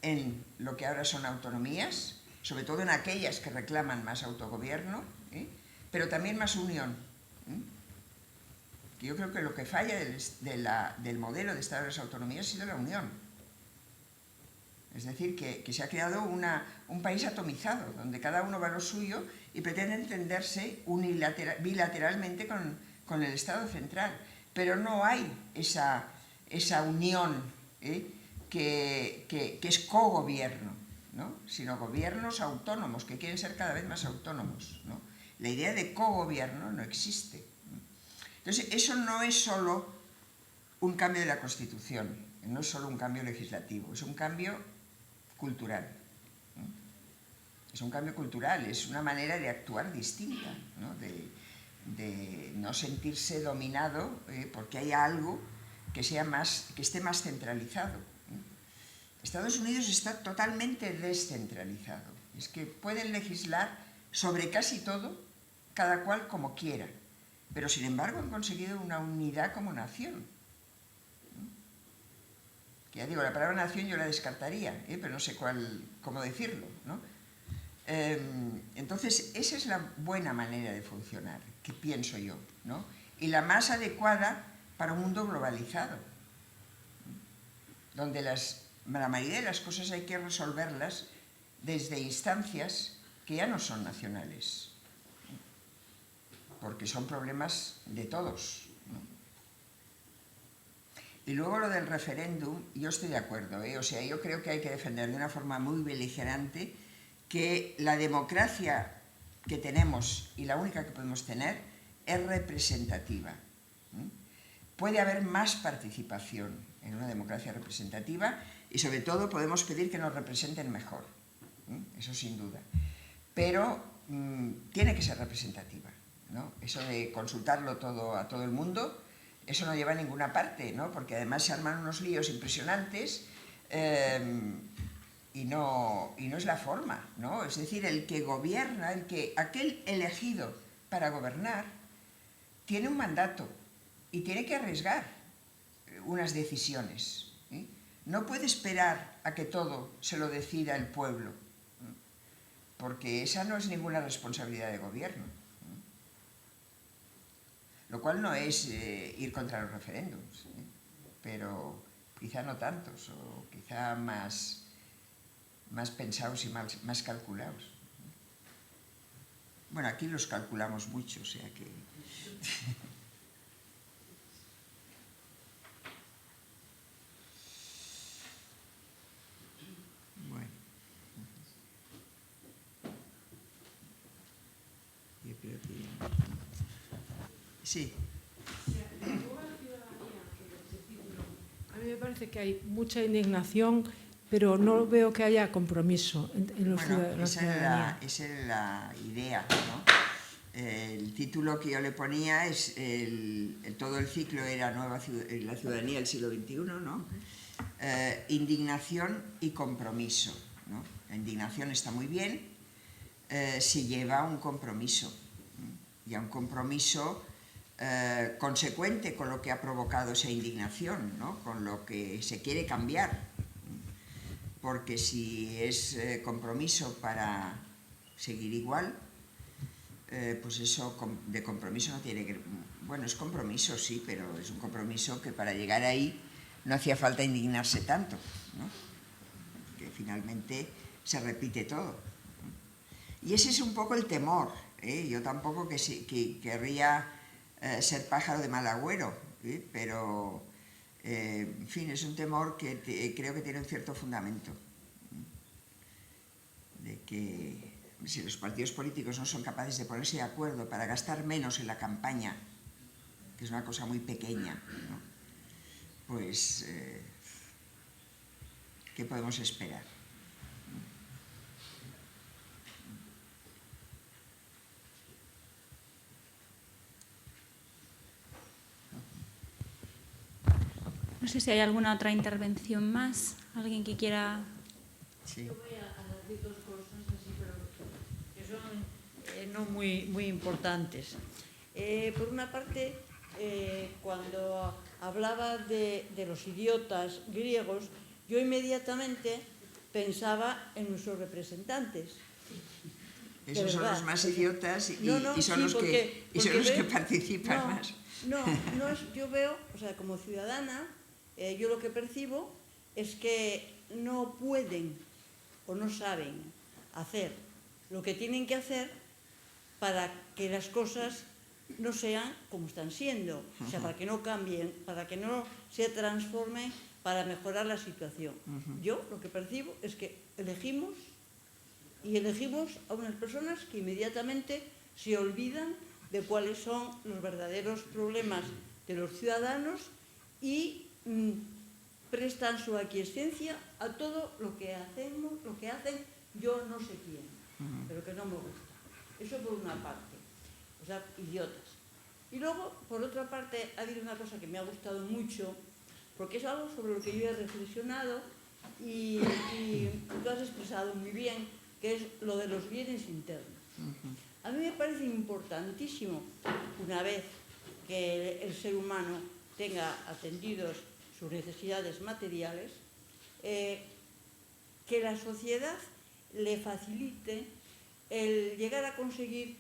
en lo que ahora son autonomías, sobre todo en aquellas que reclaman más autogobierno, pero también más unión. Yo creo que lo que falla del modelo de Estado de las autonomías ha sido la unión. Es decir, que se ha creado un país atomizado, donde cada uno va a lo suyo y pretende entenderse bilateralmente con el Estado central. Pero no hay esa unión que es cogobierno, ¿no? Sino gobiernos autónomos, que quieren ser cada vez más autónomos, ¿no? La idea de cogobierno no existe. Entonces, eso no es solo un cambio de la Constitución, no es solo un cambio legislativo, es un cambio cultural. Es un cambio cultural, es una manera de actuar distinta, ¿no? De no sentirse dominado porque hay algo que esté más centralizado. Estados Unidos está totalmente descentralizado. Es que pueden legislar sobre casi todo, cada cual como quiera. Pero, sin embargo, han conseguido una unidad como nación. Que ya digo, la palabra nación yo la descartaría, pero no sé cómo decirlo, ¿no? Entonces, esa es la buena manera de funcionar, que pienso yo, ¿no? Y la más adecuada para un mundo globalizado, donde la mayoría de las cosas hay que resolverlas desde instancias que ya no son nacionales, porque son problemas de todos, ¿no? Y luego lo del referéndum, yo estoy de acuerdo, o sea, yo creo que hay que defender de una forma muy beligerante que la democracia que tenemos, y la única que podemos tener, es representativa. Puede haber más participación en una democracia representativa y, sobre todo, podemos pedir que nos representen mejor, eso sin duda. Pero tiene que ser representativa, ¿no? Eso de consultarlo todo a todo el mundo, eso no lleva a ninguna parte, ¿no? Porque además se arman unos líos impresionantes y no es la forma, ¿no? Es decir, el que gobierna, aquel elegido para gobernar, tiene un mandato y tiene que arriesgar unas decisiones, ¿eh? No puede esperar a que todo se lo decida el pueblo, porque esa no es ninguna responsabilidad de gobierno. Lo cual no es ir contra los referéndums, pero quizá no tantos, o quizá más pensados y más calculados. Bueno, aquí los calculamos mucho, o sea que... Bueno. Yo creo que... Sí. A mí me parece que hay mucha indignación, pero no veo que haya compromiso en la ciudadanía. Esa es la idea, ¿no? El título que yo le ponía es todo el ciclo era la ciudadanía del siglo XXI, ¿no? Indignación y compromiso, ¿no? La indignación está muy bien si lleva a un compromiso, y a un compromiso consecuente con lo que ha provocado esa indignación, ¿no? Con lo que se quiere cambiar, porque si es compromiso para seguir igual, pues eso de compromiso no tiene que... Bueno, es compromiso, sí, pero es un compromiso que para llegar ahí no hacía falta indignarse tanto, ¿no? Que finalmente se repite todo, ¿no? Y ese es un poco el temor, ¿eh? Yo tampoco que querría ser pájaro de mal agüero, ¿eh? Pero, en fin, es un temor que creo que tiene un cierto fundamento, de que si los partidos políticos no son capaces de ponerse de acuerdo para gastar menos en la campaña, que es una cosa muy pequeña, ¿no? Pues, ¿qué podemos esperar? No sé si hay alguna otra intervención más. ¿Alguien que quiera...? Sí. Yo voy a decir dos cosas así, pero que son no muy importantes. Por una parte, cuando hablaba de los idiotas griegos, yo inmediatamente pensaba en nuestros representantes. Esos son los más idiotas y son los que participan más. Yo veo, o sea, como ciudadana, yo lo que percibo es que no pueden o no saben hacer lo que tienen que hacer para que las cosas no sean como están siendo, o sea, para que no cambien, para que no se transformen, para mejorar la situación. Yo lo que percibo es que elegimos a unas personas que inmediatamente se olvidan de cuáles son los verdaderos problemas de los ciudadanos y prestan su aquiescencia a todo lo que hacen yo no sé quién, pero que no me gusta. Eso por una parte, o sea, idiotas. Y luego, por otra parte, ha habido una cosa que me ha gustado mucho, porque es algo sobre lo que yo he reflexionado y tú has expresado muy bien, que es lo de los bienes internos. A mí me parece importantísimo, una vez que el ser humano tenga atendidos sus necesidades materiales, que la sociedad le facilite el llegar a conseguir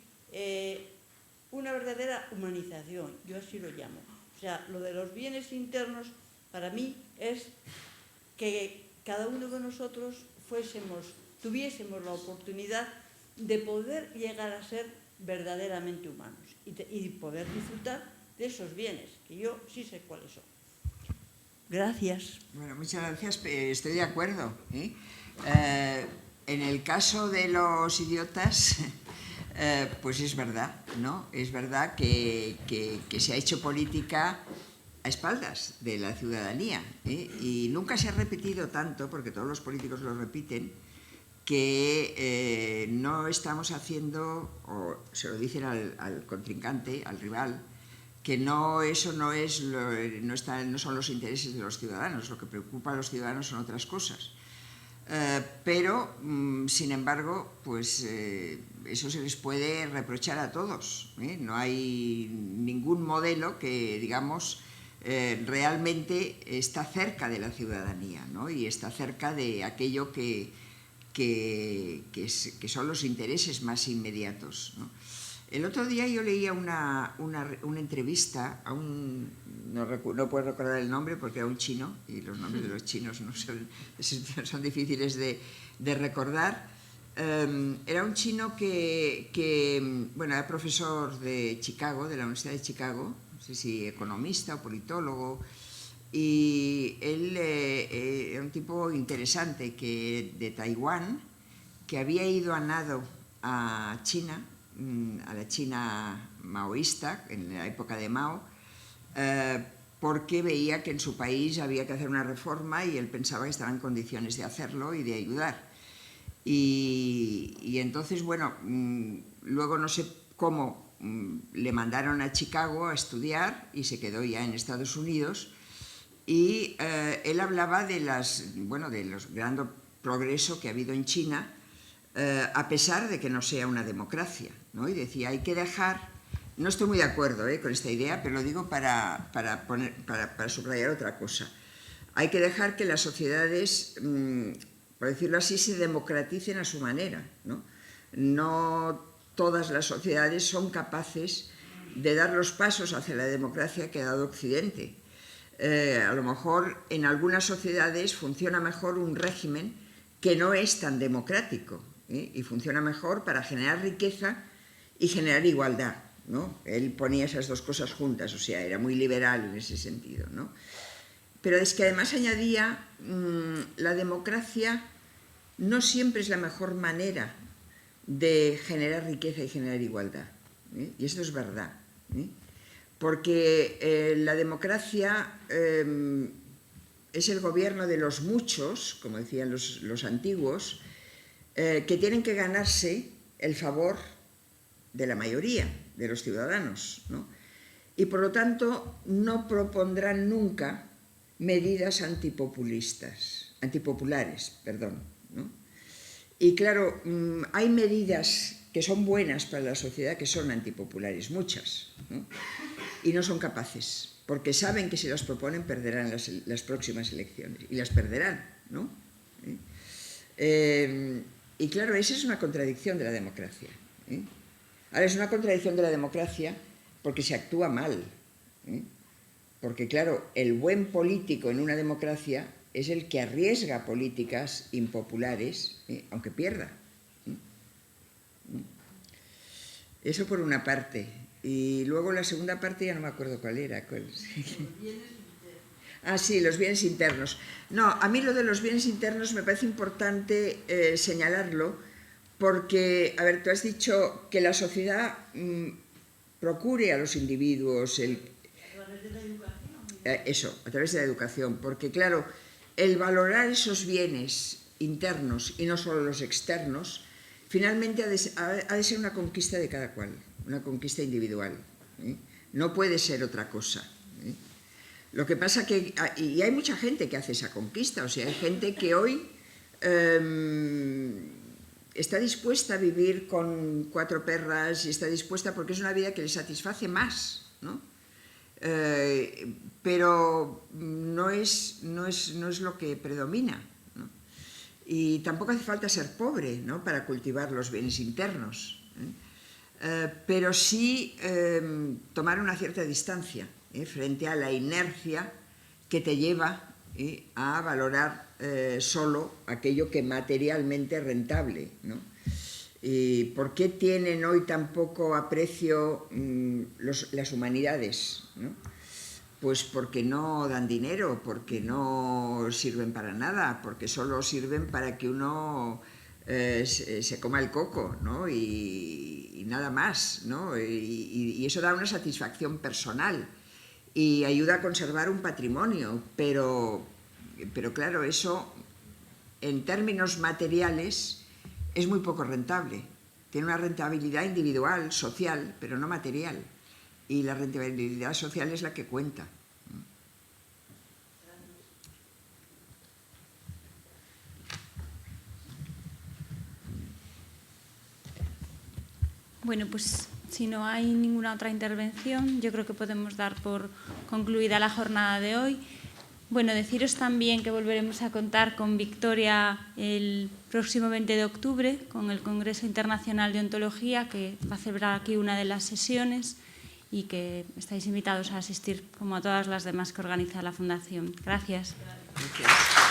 una verdadera humanización, yo así lo llamo. O sea, lo de los bienes internos para mí es que cada uno de nosotros tuviésemos la oportunidad de poder llegar a ser verdaderamente humanos y poder disfrutar de esos bienes, que yo sí sé cuáles son. Gracias. Bueno, muchas gracias. Estoy de acuerdo. En el caso de los idiotas, pues es verdad, ¿no? Es verdad que se ha hecho política a espaldas de la ciudadanía, y nunca se ha repetido tanto, porque todos los políticos lo repiten, que no estamos haciendo, o se lo dicen al contrincante, al rival, que eso no son los intereses de los ciudadanos, lo que preocupa a los ciudadanos son otras cosas. Pero, sin embargo, pues eso se les puede reprochar a todos. No hay ningún modelo que, digamos, realmente está cerca de la ciudadanía, ¿no? Y está cerca de aquello que son los intereses más inmediatos, ¿no? El otro día yo leía una entrevista a no puedo recordar el nombre porque era un chino, y los nombres de los chinos no son difíciles de recordar. Era un chino que era profesor de Chicago, de la Universidad de Chicago, no sé si economista o politólogo, y él era un tipo interesante de Taiwán, que había ido a nado a China, a la China maoísta, en la época de Mao, porque veía que en su país había que hacer una reforma y él pensaba que estaba en condiciones de hacerlo y de ayudar. Y entonces, bueno, luego no sé cómo le mandaron a Chicago a estudiar y se quedó ya en Estados Unidos, y él hablaba del gran progreso que ha habido en China, a pesar de que no sea una democracia, ¿no? Y decía, hay que dejar, no estoy muy de acuerdo con esta idea, pero lo digo para subrayar otra cosa, hay que dejar que las sociedades, por decirlo así, se democraticen a su manera, ¿no? No todas las sociedades son capaces de dar los pasos hacia la democracia que ha dado Occidente. A lo mejor en algunas sociedades funciona mejor un régimen que no es tan democrático, y funciona mejor para generar riqueza y generar igualdad, ¿no? Él ponía esas dos cosas juntas, o sea, era muy liberal en ese sentido, ¿no? Pero es que además añadía, la democracia no siempre es la mejor manera de generar riqueza y generar igualdad, y esto es verdad, porque la democracia es el gobierno de los muchos, como decían los antiguos, que tienen que ganarse el favor de la mayoría de los ciudadanos, ¿no? Y por lo tanto no propondrán nunca medidas antipopulares, ¿no? Y claro, hay medidas que son buenas para la sociedad que son antipopulares, muchas, ¿no? Y no son capaces, porque saben que si las proponen perderán las próximas elecciones, y las perderán, ¿no? Y claro, esa es una contradicción de la democracia. Ahora, es una contradicción de la democracia porque se actúa mal. Porque, claro, el buen político en una democracia es el que arriesga políticas impopulares, aunque pierda. Eso por una parte. Y luego la segunda parte ya no me acuerdo cuál era. Ah, sí, los bienes internos. No, a mí lo de los bienes internos me parece importante señalarlo porque, a ver, tú has dicho que la sociedad procure a los individuos a través de la educación. Eso, a través de la educación, porque claro, el valorar esos bienes internos y no solo los externos, finalmente ha de ser una conquista de cada cual, una conquista individual, no puede ser otra cosa. Lo que pasa que, y hay mucha gente que hace esa conquista, o sea, hay gente que hoy está dispuesta a vivir con 4 perras y está dispuesta porque es una vida que le satisface más, ¿no? Pero no es lo que predomina, ¿no? Y tampoco hace falta ser pobre, ¿no?, para cultivar los bienes internos, pero sí tomar una cierta distancia frente a la inercia que te lleva a valorar solo aquello que materialmente es rentable, ¿no? ¿Y por qué tienen hoy tan poco aprecio las humanidades, ¿no? Pues porque no dan dinero, porque no sirven para nada, porque solo sirven para que uno se coma el coco, ¿no? Y nada más, ¿no? Y eso da una satisfacción personal y ayuda a conservar un patrimonio, pero claro, eso en términos materiales es muy poco rentable. Tiene una rentabilidad individual, social, pero no material. Y la rentabilidad social es la que cuenta. Bueno, pues si no hay ninguna otra intervención, yo creo que podemos dar por concluida la jornada de hoy. Bueno, deciros también que volveremos a contar con Victoria el próximo 20 de octubre con el Congreso Internacional de Ontología, que va a celebrar aquí una de las sesiones y que estáis invitados a asistir como a todas las demás que organiza la Fundación. Gracias. Gracias.